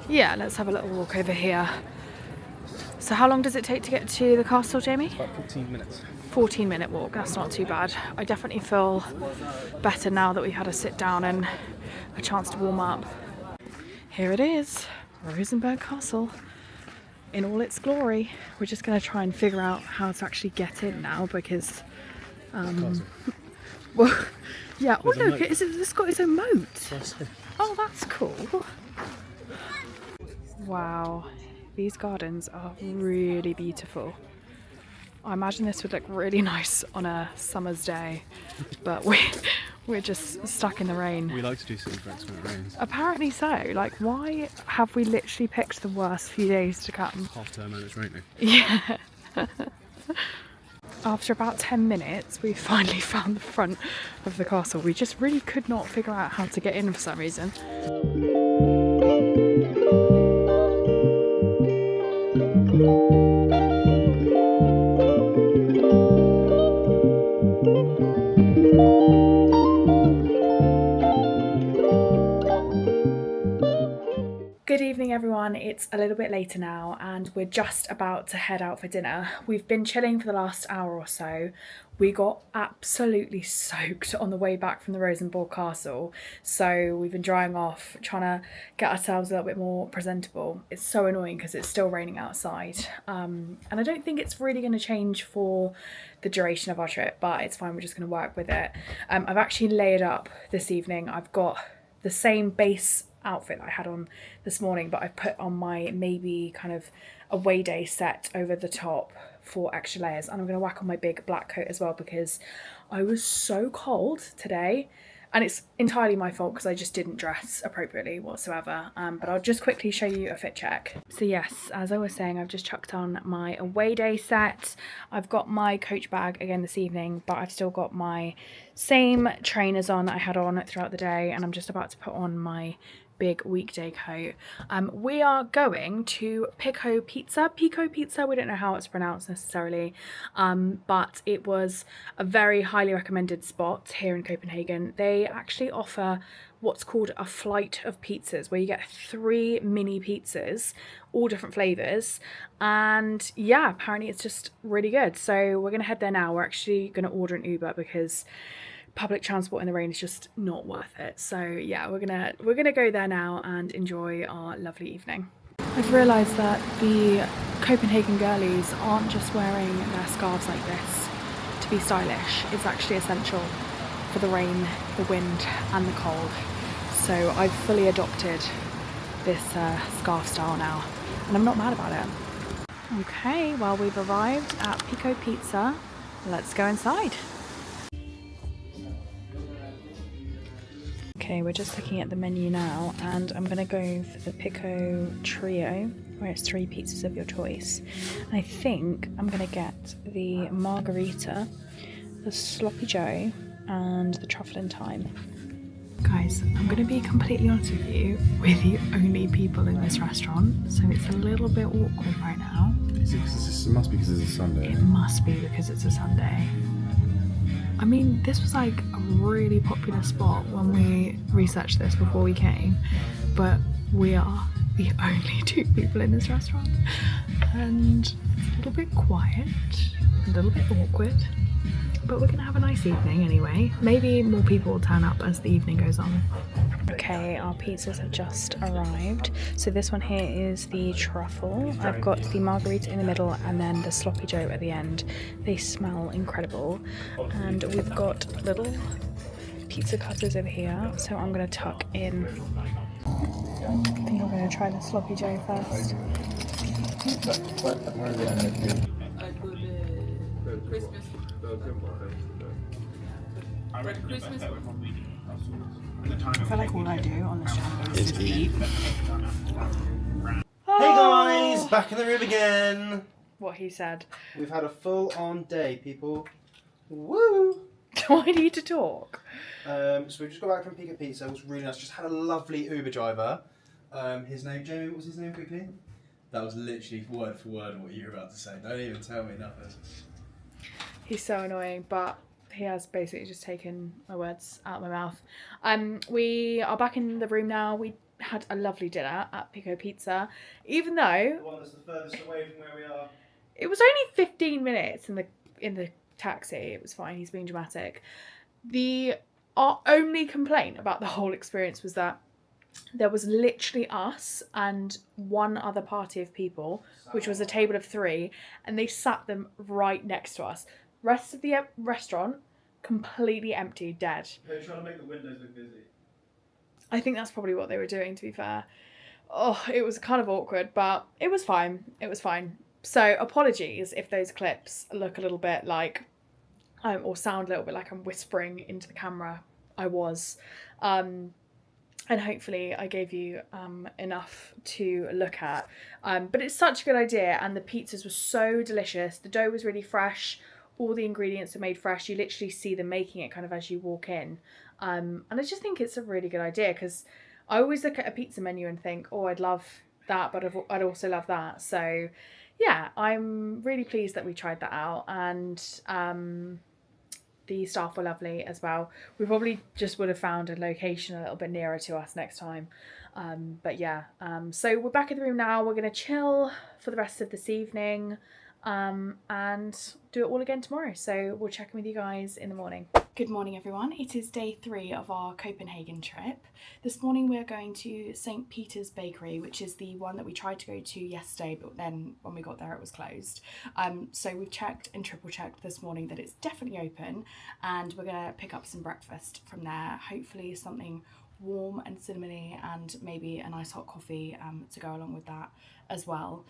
A: Yeah, let's have a little walk over here. So how long does it take to get to the castle, Jamie?
D: About 14 minutes.
A: 14-minute walk, that's not too bad. I definitely feel better now that we had a sit down and a chance to warm up. Here it is, Rosenborg Castle in all its glory. We're just going to try and figure out how to actually get in now because, well, yeah. Oh look, it's got its own moat. Oh, that's cool. Wow, these gardens are really beautiful. I imagine this would look really nice on a summer's day, but we're just stuck in the rain.
D: We like to do city breaks when it rains.
A: Apparently so. Like, why have we literally picked the worst few days to come?
D: Half term and it's raining.
A: Yeah. After about 10 minutes, we finally found the front of the castle. We just really could not figure out how to get in for some reason. Good evening everyone, it's a little bit later now and we're just about to head out for dinner. We've been chilling for the last hour or so. We got absolutely soaked on the way back from the Rosenborg Castle, so we've been drying off, trying to get ourselves a little bit more presentable. It's so annoying because it's still raining outside, and I don't think it's really going to change for the duration of our trip, but it's fine, we're just going to work with it. I've actually layered up this evening. I've got the same base outfit that I had on this morning, but I've put on my maybe kind of away day set over the top for extra layers, and I'm going to whack on my big black coat as well because I was so cold today, and it's entirely my fault because I just didn't dress appropriately whatsoever. But I'll just quickly show you a fit check. So yes, as I was saying, I've just chucked on my away day set. I've got my coach bag again this evening, but I've still got my same trainers on that I had on throughout the day, and I'm just about to put on my big weekday coat. We are going to Pico Pizza, we don't know how it's pronounced necessarily, but it was a very highly recommended spot here in Copenhagen. They actually offer what's called a flight of pizzas, where you get 3 mini pizzas, all different flavors, and yeah, apparently it's just really good. So we're gonna head there now. We're actually gonna order an Uber because public transport in the rain is just not worth it. So yeah, we're gonna go there now and enjoy our lovely evening. I've realised that the Copenhagen girlies aren't just wearing their scarves like this to be stylish. It's actually essential for the rain, the wind and the cold. So I've fully adopted this scarf style now, and I'm not mad about it. Okay, well, we've arrived at Pico Pizza. Let's go inside. Okay, we're just looking at the menu now, and I'm gonna go for the Pico Trio, where it's 3 pizzas of your choice. And I think I'm gonna get the margarita, the sloppy joe, and the truffle and thyme. Guys, I'm gonna be completely honest with you, we're the only people in this restaurant, so it's a little bit awkward right now.
B: It must be because it's a Sunday.
A: It must be because it's a Sunday. I mean, this was like a really popular spot when we researched this before we came, but we are the only 2 people in this restaurant, and it's a little bit quiet, a little bit awkward, but we're gonna have a nice evening anyway. Maybe more people will turn up as the evening goes on. Okay, our pizzas have just arrived. So this one here is the truffle. I've got the margarita in the middle and then the sloppy joe at the end. They smell incredible. And we've got little pizza cutters over here. So I'm gonna tuck in. I think I'm gonna try the sloppy joe first.
E: Christmas. Christmas.
A: I feel like all I do on this channel is just eat.
D: Hey guys, back in the room again.
A: What he said.
D: We've had a full-on day, people. Woo!
A: Do I need to talk?
D: So we just got back from Pico Pizza. It was really nice. Just had a lovely Uber driver. His name, Jamie. What was his name quickly?
B: That was literally word for word what you were about to say. Don't even tell me nothing.
A: He's so annoying, but he has basically just taken my words out of my mouth. We are back in the room now. We had a lovely dinner at Pico Pizza, even though
D: The one that's the furthest away from where we are.
A: it was only 15 minutes in the taxi. It was fine. He's being dramatic. Our only complaint about the whole experience was that there was literally us and one other party of people, which was a table of 3, and they sat them right next to us. Rest of the restaurant completely empty, dead.
D: They're trying to make the windows look busy.
A: I think that's probably what they were doing, to be fair. Oh, it was kind of awkward, but it was fine. It was fine. So apologies if those clips look a little bit like, or sound a little bit like I'm whispering into the camera. I was. And hopefully I gave you enough to look at. But it's such a good idea, and the pizzas were so delicious. The dough was really fresh. All the ingredients are made fresh. You literally see them making it kind of as you walk in. And I just think it's a really good idea, because I always look at a pizza menu and think, oh, I'd love that, but I'd also love that. So yeah, I'm really pleased that we tried that out, and the staff were lovely as well. We probably just would have found a location a little bit nearer to us next time. But yeah, so we're back in the room now. We're going to chill for the rest of this evening. And do it all again tomorrow. So we'll check in with you guys in the morning. Good morning, everyone. It is day 3 of our Copenhagen trip. This morning we are going to St. Peter's Bakery, which is the one that we tried to go to yesterday, but then when we got there it was closed. So we've checked and triple checked this morning that it's definitely open, and we're going to pick up some breakfast from there. Hopefully something warm and cinnamony, and maybe a nice hot coffee to go along with that as well.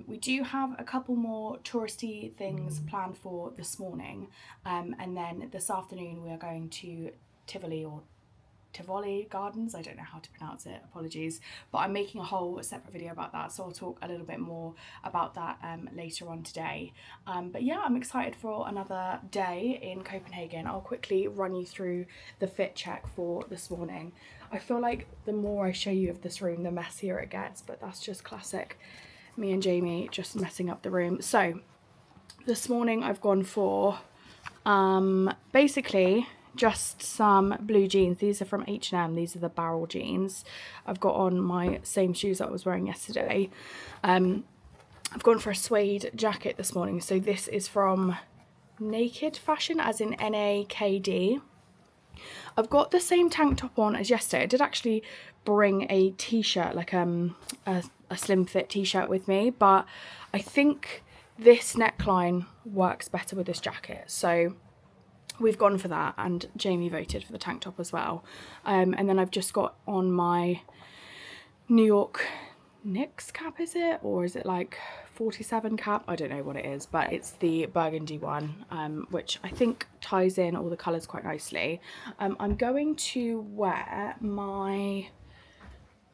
A: We do have a couple more touristy things planned for this morning, and then this afternoon we are going to Tivoli Gardens. I don't know how to pronounce it, apologies, but I'm making a whole separate video about that, so I'll talk a little bit more about that later on today. But yeah, I'm excited for another day in Copenhagen. I'll quickly run you through the fit check for this morning. I feel like the more I show you of this room, the messier it gets, but that's just classic me and Jamie just messing up the room. So this morning I've gone for basically just some blue jeans. These are from H&M. These are the barrel jeans. I've got on my same shoes that I was wearing yesterday. I've gone for a suede jacket this morning. So this is from Naked Fashion, as in NAKD. I've got the same tank top on as yesterday. I did actually bring a t-shirt, like a slim fit t-shirt with me, but I think this neckline works better with this jacket. So we've gone for that, and Jamie voted for the tank top as well. And then I've just got on my New York Knicks cap, is it? Or is it like 47 cap? I don't know what it is, but it's the burgundy one, which I think ties in all the colours quite nicely. I'm going to wear my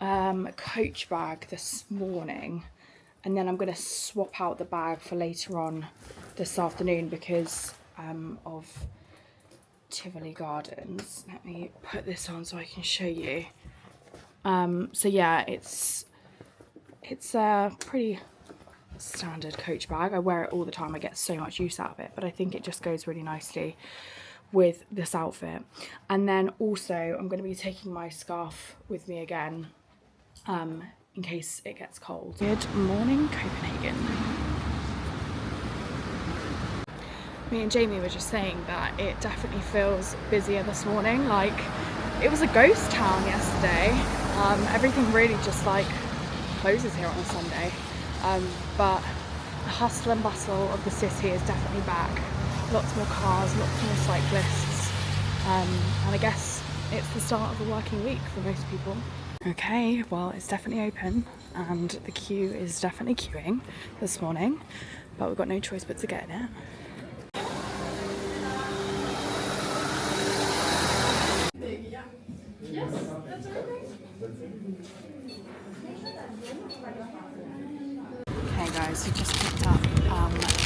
A: Coach bag this morning, and then I'm going to swap out the bag for later on this afternoon because of Tivoli Gardens. Let me put this on so I can show you. So yeah, it's a pretty standard Coach bag. I wear it all the time. I get so much use out of it, but I think it just goes really nicely with this outfit. And then also I'm going to be taking my scarf with me again in case it gets cold. Good morning, Copenhagen. Me and Jamie were just saying that it definitely feels busier this morning. Like, it was a ghost town yesterday. Everything really just like closes here on a Sunday. But the hustle and bustle of the city is definitely back. Lots more cars, lots more cyclists. And I guess it's the start of a working week for most people. Okay, well, it's definitely open and the queue is definitely queuing this morning, but we've got no choice but to get in it. Okay guys, we just picked up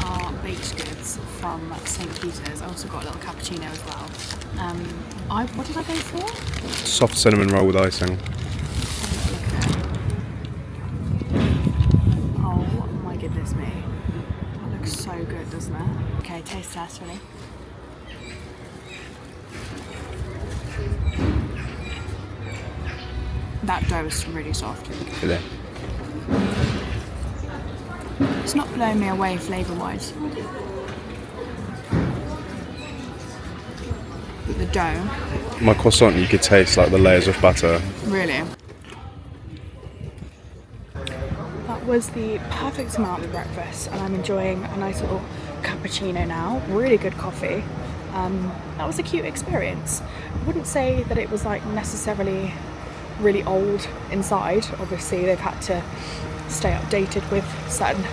A: our baked goods from St. Peter's. I also got a little cappuccino as well. What did I go for?
B: Soft cinnamon roll with icing.
A: Oh my goodness me. That looks so good, doesn't it? Okay, taste test, ready? That dough is really soft.
B: Is it?
A: It's not blowing me away flavour-wise. But the dough...
B: My croissant, you could taste like the layers of butter.
A: Really? That was the perfect amount of breakfast, and I'm enjoying a nice little cappuccino now. Really good coffee. That was a cute experience. I wouldn't say that it was like necessarily really old inside. Obviously they've had to stay updated with certain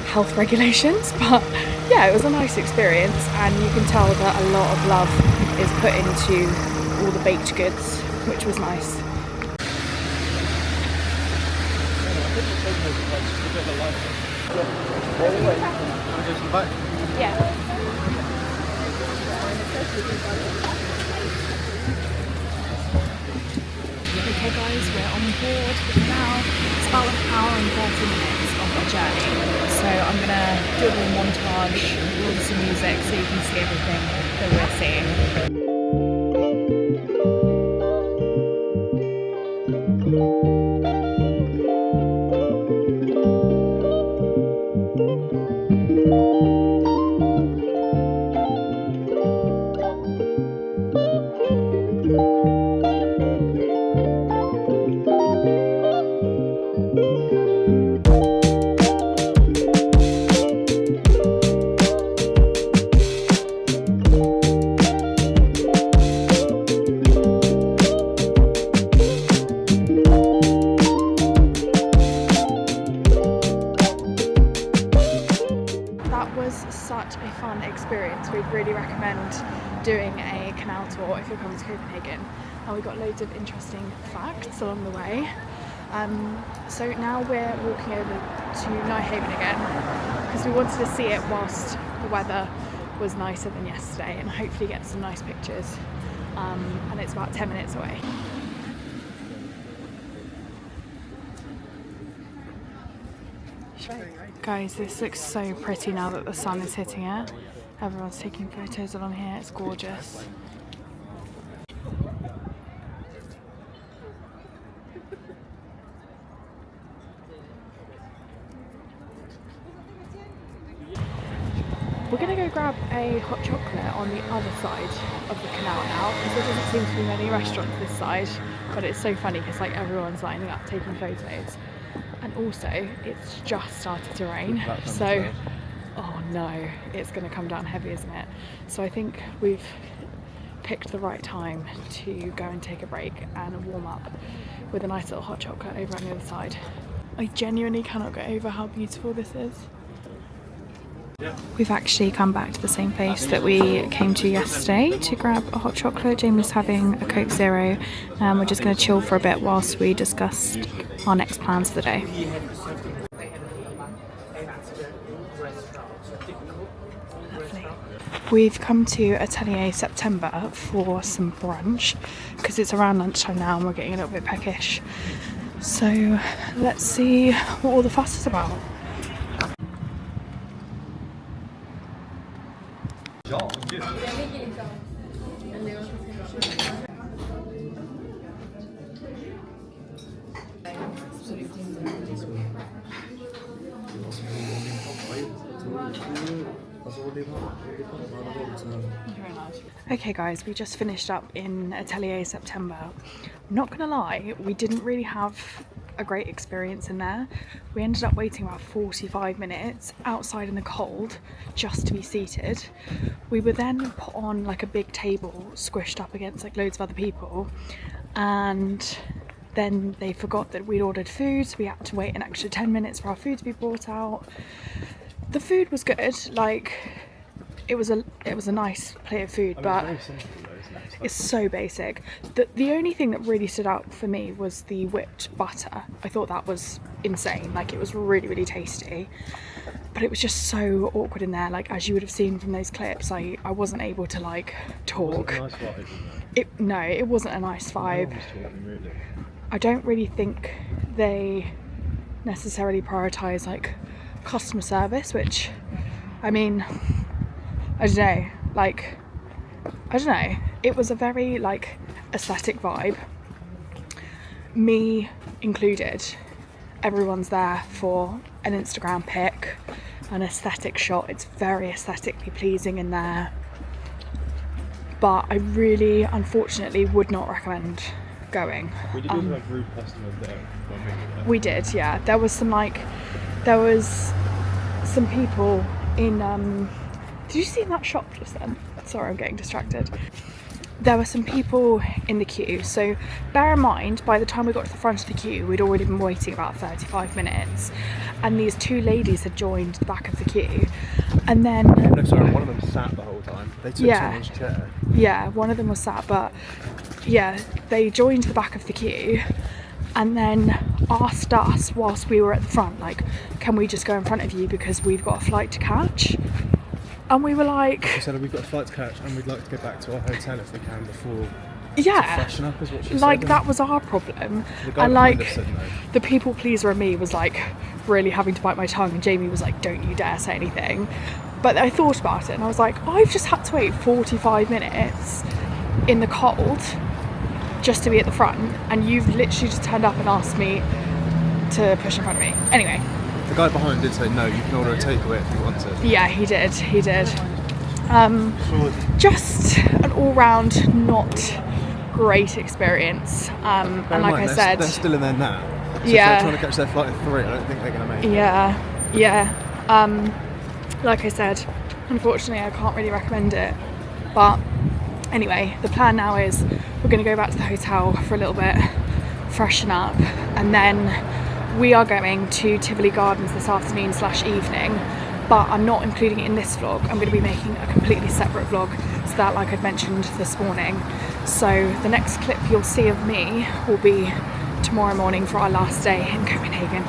A: health regulations, but yeah, it was a nice experience, and you can tell that a lot of love is put into all the baked goods, which was nice. Yeah. Okay guys, we're on board now. It's about an hour and 30 minutes of our journey. So I'm going to do a little montage with some music so you can see everything that we're seeing. Such a fun experience. We'd really recommend doing a canal tour if you're coming to Copenhagen, and we got loads of interesting facts along the way. So now we're walking over to Nyhavn again because we wanted to see it whilst the weather was nicer than yesterday and hopefully get some nice pictures, and it's about 10 minutes away. Guys, this looks so pretty now that the sun is hitting it. Everyone's taking photos along here, it's gorgeous. We're going to go grab a hot chocolate on the other side of the canal now, because there doesn't seem to be many restaurants this side, but it's so funny because like everyone's lining up taking photos. And also, it's just started to rain, so, oh no, it's going to come down heavy, isn't it? So I think we've picked the right time to go and take a break and warm up with a nice little hot chocolate over on the other side. I genuinely cannot get over how beautiful this is. We've actually come back to the same place that we came to yesterday to grab a hot chocolate. Jamie's having a Coke Zero, and we're just going to chill for a bit whilst we discuss our next plans for the day. Lovely. We've come to Atelier September for some brunch because it's around lunchtime now and we're getting a little bit peckish. So let's see what all the fuss is about. Okay guys, we just finished up in Atelier September. I'm not gonna lie, we didn't really have a great experience in there. We ended up waiting about 45 minutes outside in the cold just to be seated. We were then put on like a big table squished up against like loads of other people, and then they forgot that we'd ordered food, so we had to wait an extra 10 minutes for our food to be brought out. The food was good, like it was a nice plate of food, but it's so basic. The only thing that really stood out for me was the whipped butter. I thought that was insane, like it was really, really tasty. But it was just so awkward in there, like as you would have seen from those clips, I wasn't able to like talk.
D: It wasn't a nice vibe,
A: No, it wasn't a nice vibe.
D: No one was talking, really.
A: I don't really think they necessarily prioritise like customer service, which, I mean, I don't know, like, I don't know. It was a very like aesthetic vibe, me included. Everyone's there for an Instagram pic, an aesthetic shot. It's very aesthetically pleasing in there, but I really, unfortunately, would not recommend going.
D: We did also have rude customers there when we were there.
A: We did, yeah. There was some people in did you see that shop just then? Sorry, I'm getting distracted. There were some people in the queue, so bear in mind, by the time we got to the front of the queue, we'd already been waiting about 35 minutes, and these two ladies had joined the back of the queue, and then...
D: No, sorry, one of them sat the whole time. They took someone's chair.
A: Yeah, one of them was sat, but yeah, they joined the back of the queue, and then asked us whilst we were at the front, like, can we just go in front of you because we've got a flight to catch? And we were like...
D: She said, we've got a flight to catch and we'd like to go back to our hotel if we can before...
A: Yeah,
D: to freshen up is what she
A: like
D: said.
A: That was our problem.
D: The guy
A: And
D: behind
A: like
D: us said no.
A: the people pleaser in me was like really having to bite my tongue, and Jamie was like, don't you dare say anything. But I thought about it and I was like, I've just had to wait 45 minutes in the cold just to be at the front, and you've literally just turned up and asked me to push in front of me. Anyway,
D: the guy behind did say no, you can order a takeaway if you want to.
A: yeah, he did. Just an all-round not great experience, and like I said,
D: they're still in there now, so if
A: yeah,
D: they're trying to catch their flight at 3, I don't think they're going to make it.
A: yeah, like I said, unfortunately I can't really recommend it, but anyway, the plan now is we're going to go back to the hotel for a little bit, freshen up, and then we are going to Tivoli Gardens this afternoon / evening, but I'm not including it in this vlog. I'm going to be making a completely separate vlog to that, like I'd mentioned this morning. So the next clip you'll see of me will be tomorrow morning for our last day in Copenhagen.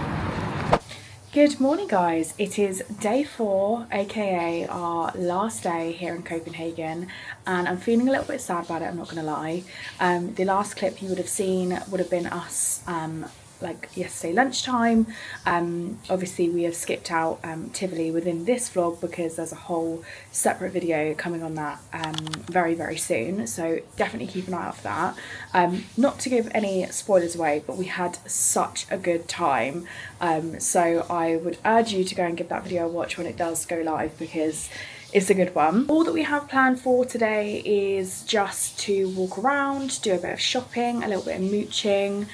A: Good morning guys, it is day 4, aka our last day here in Copenhagen, and I'm feeling a little bit sad about it, I'm not going to lie. The last clip you would have seen would have been us like yesterday lunchtime. Obviously we have skipped out Tivoli within this vlog because there's a whole separate video coming on that very, very soon, so definitely keep an eye out for that. Not to give any spoilers away, but we had such a good time, so I would urge you to go and give that video a watch when it does go live, because it's a good one. All that we have planned for today is just to walk around, do a bit of shopping, a little bit of mooching.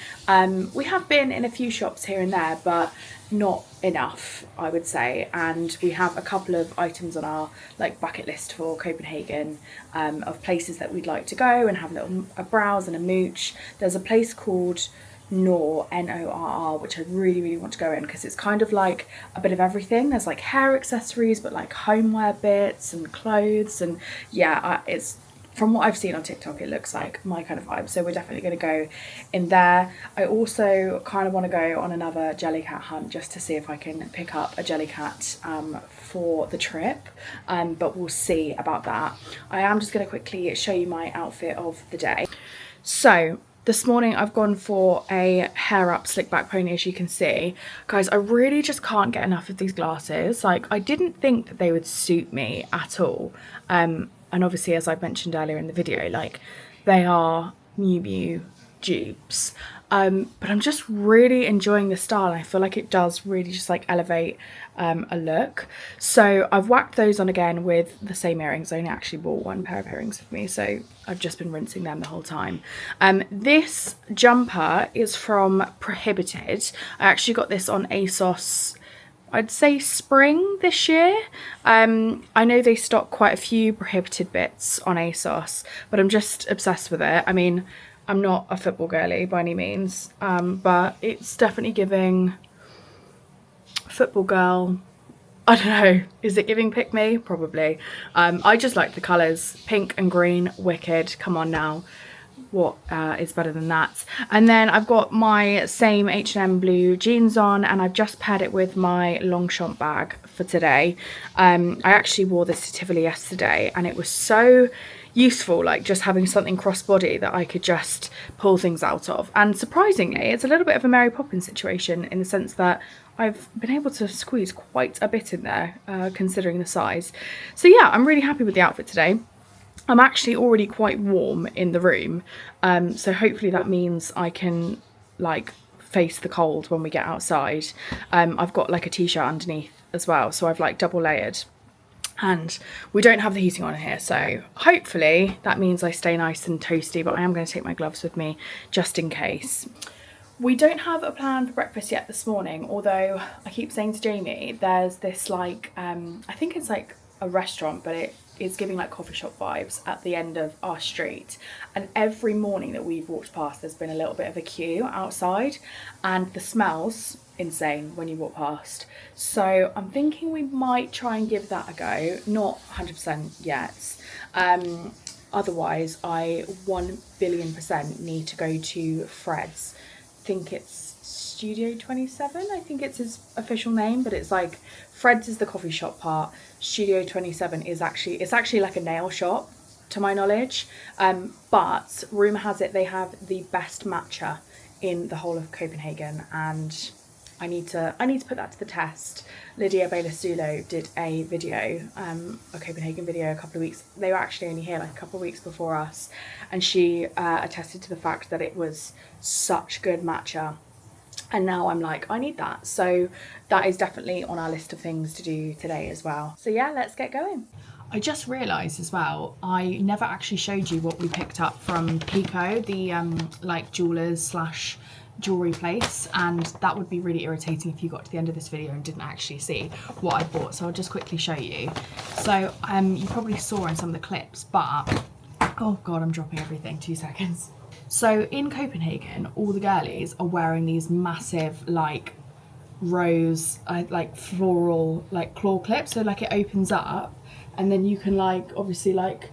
A: We have been in a few shops here and there, but not enough, I would say. And we have a couple of items on our like bucket list for Copenhagen, of places that we'd like to go and have a browse and a mooch. There's a place called Noor, Norr, which I really, really want to go in because it's kind of like a bit of everything. There's like hair accessories, but like homeware bits and clothes, and yeah, it's, from what I've seen on TikTok, it looks like my kind of vibe. So we're definitely going to go in there. I also kind of want to go on another Jellycat hunt just to see if I can pick up a Jellycat for the trip. But we'll see about that. I am just going to quickly show you my outfit of the day. So this morning I've gone for a hair up slick back pony, as you can see. Guys, I really just can't get enough of these glasses. Like, I didn't think that they would suit me at all. And obviously, as I mentioned earlier in the video, like, they are Miu Miu dupes. But I'm just really enjoying the style. I feel like it does really just like elevate a look. So I've whacked those on again with the same earrings. I only actually bought one pair of earrings with me, so I've just been rinsing them the whole time. This jumper is from Prohibited. I actually got this on ASOS, I'd say spring this year. I know they stock quite a few Prohibited bits on ASOS, but I'm just obsessed with it. I mean, I'm not a football girly by any means, but it's definitely giving football girl. I don't know, is it giving pick me? Probably. I just like the colours, pink and green, wicked. Come on now. What is better than that? And then I've got my same H&M blue jeans on, and I've just paired it with my Longchamp bag for today. I actually wore this to Tivoli yesterday, and it was so useful, like just having something crossbody that I could just pull things out of. And surprisingly, it's a little bit of a Mary Poppins situation in the sense that I've been able to squeeze quite a bit in there, considering the size. So yeah, I'm really happy with the outfit today. I'm actually already quite warm in the room, so hopefully that means I can like face the cold when we get outside. I've got like a t-shirt underneath as well, so I've like double layered, and we don't have the heating on in here, so hopefully that means I stay nice and toasty, but I am going to take my gloves with me just in case. We don't have a plan for breakfast yet this morning, although I keep saying to Jamie there's this like I think it's like a restaurant, but it's giving like coffee shop vibes at the end of our street, and every morning that we've walked past there's been a little bit of a queue outside, and the smell's insane when you walk past. So I'm thinking we might try and give that a go, not 100% yet. Otherwise I 1,000,000,000% need to go to Fred's. I think it's Studio 27, I think it's his official name, but it's like Fred's is the coffee shop part. Studio 27 is actually like a nail shop to my knowledge, but rumour has it they have the best matcha in the whole of Copenhagen, and I need to put that to the test. Lydia Baylor-Sulo did a video, a Copenhagen video a couple of weeks, they were actually only here like a couple of weeks before us, and she attested to the fact that it was such good matcha. And now I'm like, I need that. So that is definitely on our list of things to do today as well. So yeah, let's get going. I just realised as well, I never actually showed you what we picked up from Pico, the like jewellers slash jewellery place, and that would be really irritating if you got to the end of this video and didn't actually see what I bought. So I'll just quickly show you. So you probably saw in some of the clips, but oh god, I'm dropping everything, 2 seconds. So in Copenhagen, all the girlies are wearing these massive like rose, like floral, like claw clips. So like it opens up and then you can like obviously like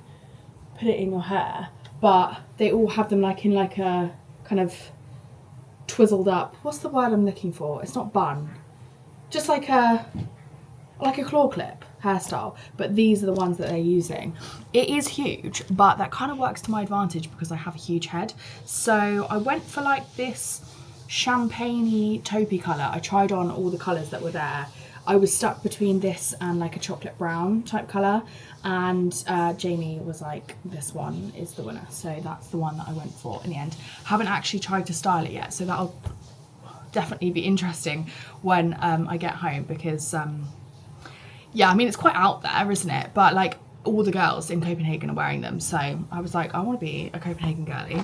A: put it in your hair, but they all have them like in like a kind of twizzled up, what's the word I'm looking for? It's not bun, just like a claw clip hairstyle, but these are the ones that they're using. It is huge, but that kind of works to my advantage because I have a huge head. So I went for like this champagne-y taupey colour. I tried on all the colours that were there. I was stuck between this and like a chocolate brown type colour, and Jamie was like, this one is the winner, so that's the one that I went for in the end. Haven't actually tried to style it yet, so that'll definitely be interesting when I get home, because yeah, I mean, it's quite out there, isn't it? But like all the girls in Copenhagen are wearing them. So I was like, I want to be a Copenhagen girly.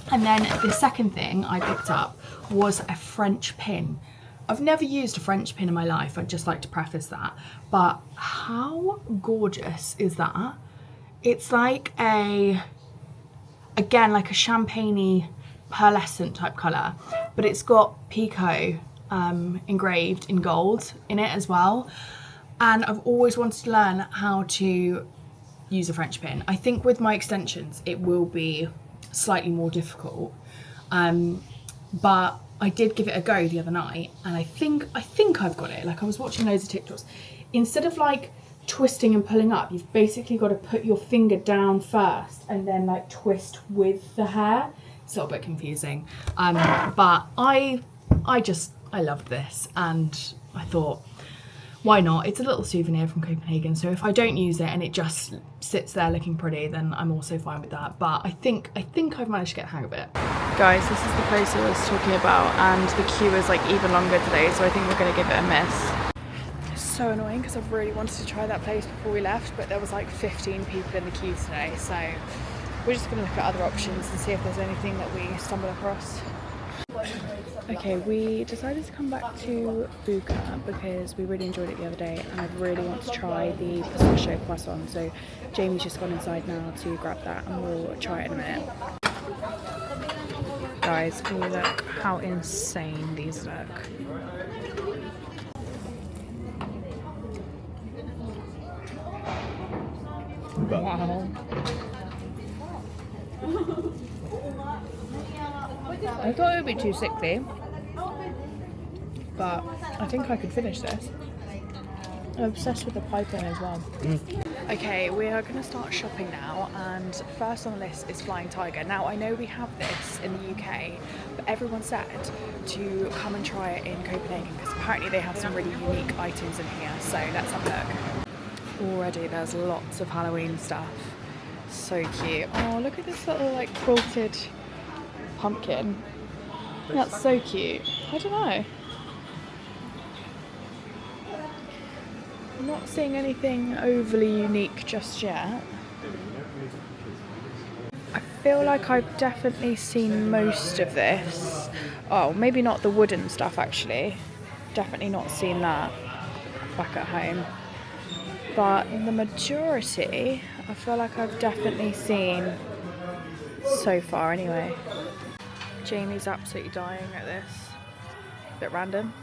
A: And then the second thing I picked up was a French pin. I've never used a French pin in my life. I'd just like to preface that. But how gorgeous is that? It's like again, like a champagne-y pearlescent type colour, but it's got Pico engraved in gold in it as well. And I've always wanted to learn how to use a French pin. I think with my extensions it will be slightly more difficult, but I did give it a go the other night, and I think I've got it. Like, I was watching loads of TikToks. Instead of like twisting and pulling up, you've basically got to put your finger down first and then like twist with the hair. It's a little bit confusing, but I loved this, and I thought, why not? It's a little souvenir from Copenhagen, so if I don't use it and it just sits there looking pretty, then I'm also fine with that. But I think I've managed to get the hang of it. Guys, this is the place I was talking about, and the queue is like even longer today, so I think we're going to give it a miss. It's so annoying because I've really wanted to try that place before we left, but there was like 15 people in the queue today, so we're just going to look at other options and see if there's anything that we stumble across. Okay, we decided to come back to Buka because we really enjoyed it the other day, and I really want to try the pistachio croissant. So Jamie's just gone inside now to grab that, and we'll try it in a minute. Guys, look how insane these look. Wow. I thought it would be too sickly, but I think I could finish this. I'm obsessed with the piping as well. Okay, we are going to start shopping now, and first on the list is Flying Tiger. Now, I know we have this in the UK, but everyone said to come and try it in Copenhagen because apparently they have some really unique items in here, so let's have a look. Already there's lots of Halloween stuff. So cute. Oh, look at this little like quilted pumpkin. That's so cute. I don't know. I'm not seeing anything overly unique just yet. I feel like I've definitely seen most of this. Oh, maybe not the wooden stuff actually. Definitely not seen that back at home. But the majority, I feel like I've definitely seen so far anyway. Jamie's absolutely dying at this. Bit random.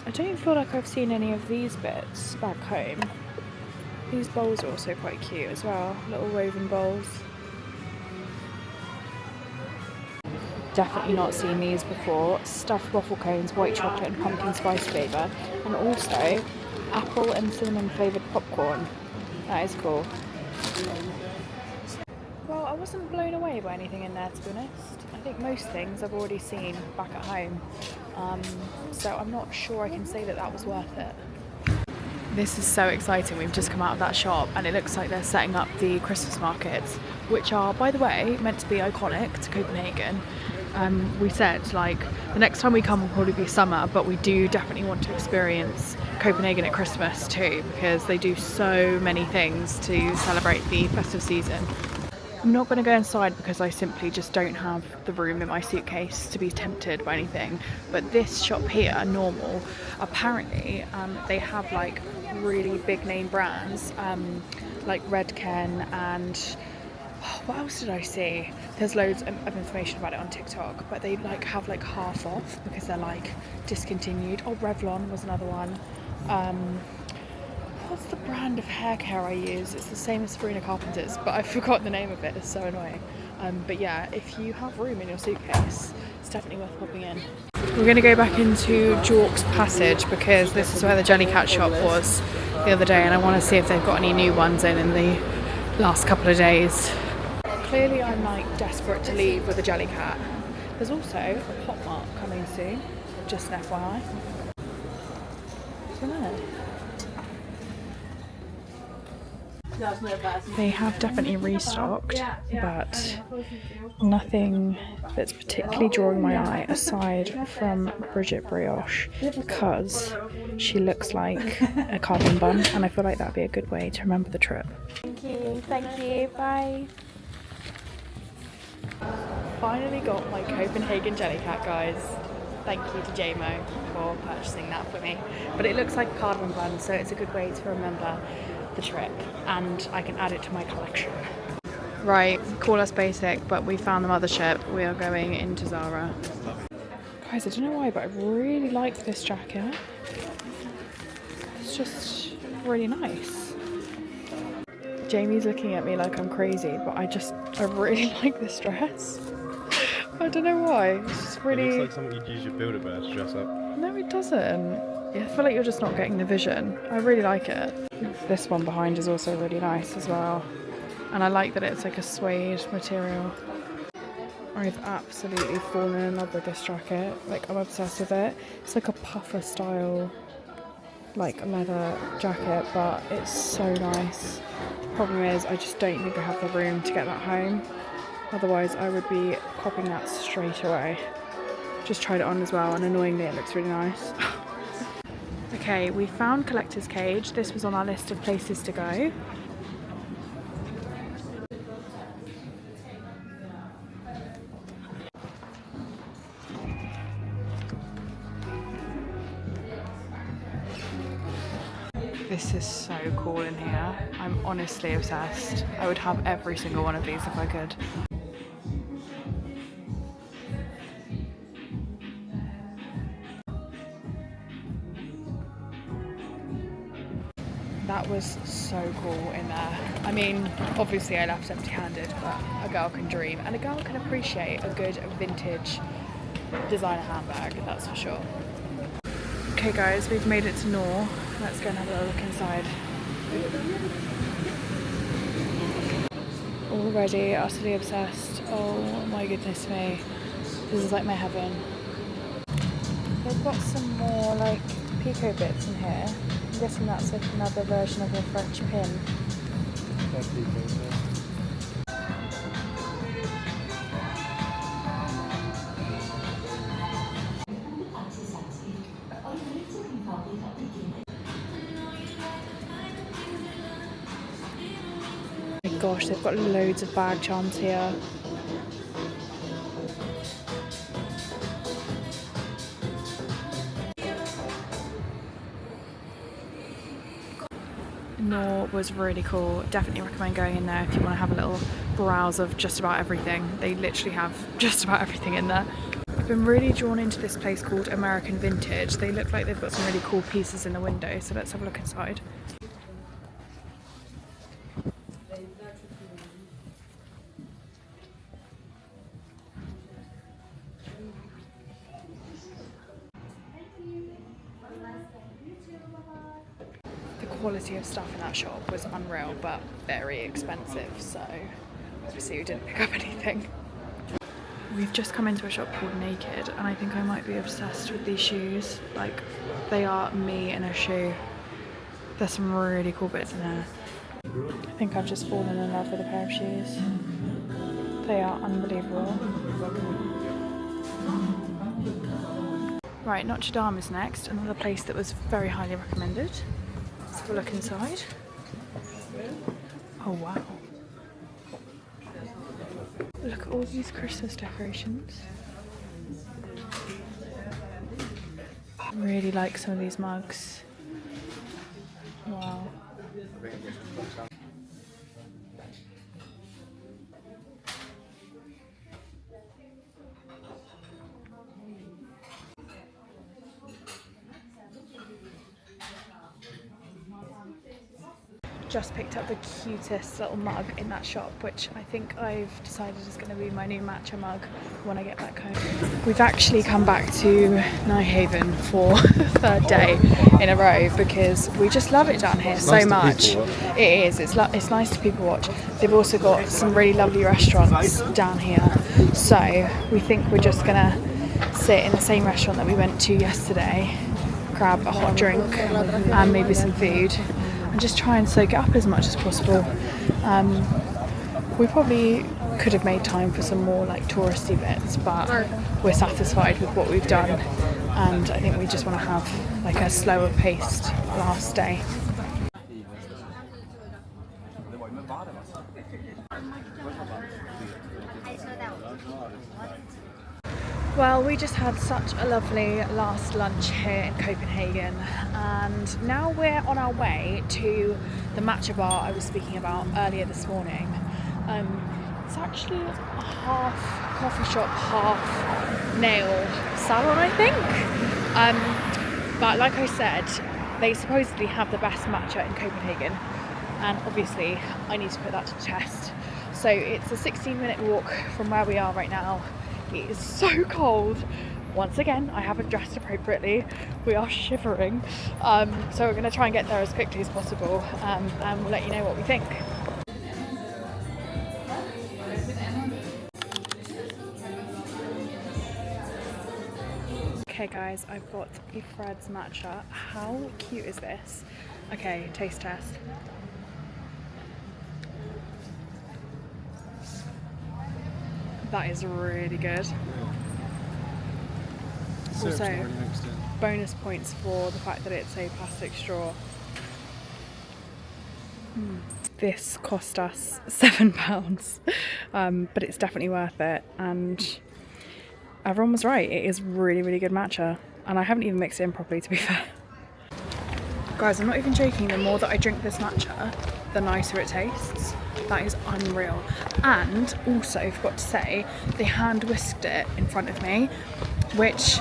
A: I don't feel like I've seen any of these bits back home. These bowls are also quite cute as well. Little woven bowls. Definitely not seen these before. Stuffed waffle cones, white chocolate and pumpkin spice flavour. And also apple and cinnamon flavoured popcorn. That is cool. Well, I wasn't blown away by anything in there, to be honest. I think most things I've already seen back at home. So I'm not sure I can say that that was worth it. This is so exciting. We've just come out of that shop and it looks like they're setting up the Christmas markets, which are, by the way, meant to be iconic to Copenhagen. We said, like, the next time we come will probably be summer, but we do definitely want to experience Copenhagen at Christmas too, because they do so many things to celebrate the festive season. I'm not going to go inside because I simply just don't have the room in my suitcase to be tempted by anything. But this shop here, Normal, apparently they have like really big name brands like Redken and what else did I see? There's loads of information about it on TikTok, but they like have like half off because they're like discontinued. Oh, Revlon was another one. What's the brand of hair care I use? It's the same as Sabrina Carpenter's, but I forgot the name of it. It's so annoying. But yeah, if you have room in your suitcase, it's definitely worth popping in. We're going to go back into Jork's Passage because this is where the Jellycat shop was the other day, and I want to see if they've got any new ones in the last couple of days. Clearly I'm like desperate to leave with the Jellycat. There's also a Pop Mart coming soon, just an FYI. I don't know. They have definitely restocked, but nothing that's particularly drawing my eye aside from Bridget Brioche, because she looks like a carbon bun, and I feel like that'd be a good way to remember the trip. Thank you, bye. Finally got my Copenhagen Jellycat, guys. Thank you to JMO for purchasing that for me. But it looks like a cardamom bun, so it's a good way to remember the trip, and I can add it to my collection. Right, call us basic, but we found the mothership. We are going into Zara. Guys, I don't know why, but I really like this jacket. It's just really nice. Jamie's looking at me like I'm crazy, but I really like this dress. I don't know why. It's just really...
D: It looks like something you'd use your Build-A-Bear to dress up.
A: No, it doesn't. I feel like you're just not getting the vision. I really like it. This one behind is also really nice as well. And I like that it's like a suede material. I've absolutely fallen in love with this jacket. Like, I'm obsessed with it. It's like a puffer style, like leather jacket, but it's so nice. Problem is, I just don't think I have the room to get that home. Otherwise, I would be copping that straight away. Just tried it on as well, and annoyingly, it looks really nice. Okay, we found Collector's Cage. This was on our list of places to go. This is so cool in here. I'm honestly obsessed. I would have every single one of these if I could. That was so cool in there. I mean, obviously I left empty-handed, but a girl can dream and a girl can appreciate a good vintage designer handbag, that's for sure. Okay guys, we've made it to Nor. Let's go and have a little look inside. Already utterly obsessed. Oh my goodness me. This is like my heaven. They've got some more like Pico bits in here. I'm guessing that's like another version of a French pin. Oh my gosh, they've got loads of bag charms here. Nor was really cool. Definitely recommend going in there if you want to have a little browse of just about everything. They literally have just about everything in there. I've been really drawn into this place called American Vintage. They look like they've got some really cool pieces in the window, so let's have a look inside. Quality of stuff in that shop was unreal, but very expensive, so obviously we didn't pick up anything. We've just come into a shop called Naked, and I think I might be obsessed with these shoes. Like, they are me in a shoe. There's some really cool bits in there. I think I've just fallen in love with a pair of shoes. They are unbelievable. Right, Notre Dame is next, another place that was very highly recommended. Let's have a look inside. Oh wow. Look at all these Christmas decorations. I really like some of these mugs. Wow. Just picked up the cutest little mug in that shop, which I think I've decided is going to be my new matcha mug when I get back home. We've actually come back to Nyhavn for the third day in a row because we just love it down here so much. It is. It's nice to people watch. They've also got some really lovely restaurants down here, so we think we're just going to sit in the same restaurant that we went to yesterday, grab a hot drink and maybe some food, and just try and soak it up as much as possible. We probably could have made time for some more like touristy bits, but we're satisfied with what we've done, and I think we just want to have like a slower paced last day. Well, we just had such a lovely last lunch here in Copenhagen, and now we're on our way to the matcha bar I was speaking about earlier this morning. It's actually a half coffee shop, half nail salon, I think. But like I said, they supposedly have the best matcha in Copenhagen, and obviously I need to put that to the test. So it's a 16-minute walk from where we are right now. It is so cold. Once again, I haven't dressed appropriately. We are shivering. So we're going to try and get there as quickly as possible, and we'll let you know what we think. Okay guys, I've got a Fred's matcha. How cute is this? Okay, taste test. That is really good. Also, bonus points for the fact that it's a plastic straw. This cost us £7, but it's definitely worth it, and everyone was right. It is really, really good matcha, and I haven't even mixed it in properly, to be fair. Guys, I'm not even joking. The more that I drink this matcha, the nicer it tastes. That is unreal. And also, I forgot to say, they hand whisked it in front of me, which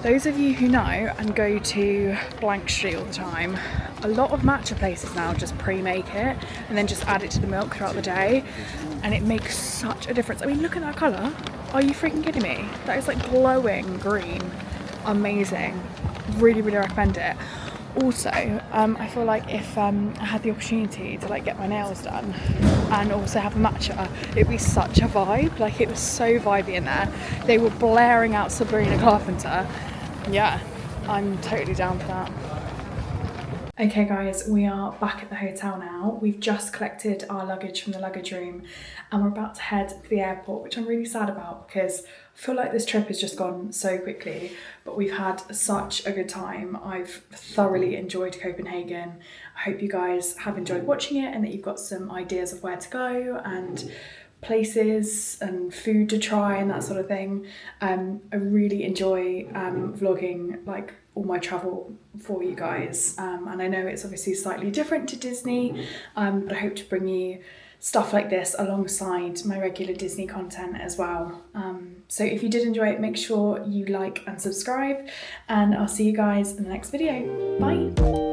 A: those of you who know and go to Blank Street all the time, a lot of matcha places now just pre-make it and then just add it to the milk throughout the day, and it makes such a difference. I mean, look at that colour. Are you freaking kidding me? That is like glowing green. Amazing. Really, really recommend it. Also, I feel like if I had the opportunity to like get my nails done and also have a matcha, it'd be such a vibe. Like, it was so vibey in there. They were blaring out Sabrina Carpenter. Yeah, I'm totally down for that. Okay guys, we are back at the hotel now. We've just collected our luggage from the luggage room and we're about to head to the airport, which I'm really sad about because I feel like this trip has just gone so quickly, but we've had such a good time. I've thoroughly enjoyed Copenhagen. I hope you guys have enjoyed watching it and that you've got some ideas of where to go and places and food to try and that sort of thing. I really enjoy vlogging like all my travel for you guys, and I know it's obviously slightly different to Disney, but I hope to bring you stuff like this alongside my regular Disney content as well. So if you did enjoy it, make sure you like and subscribe, and I'll see you guys in the next video. Bye.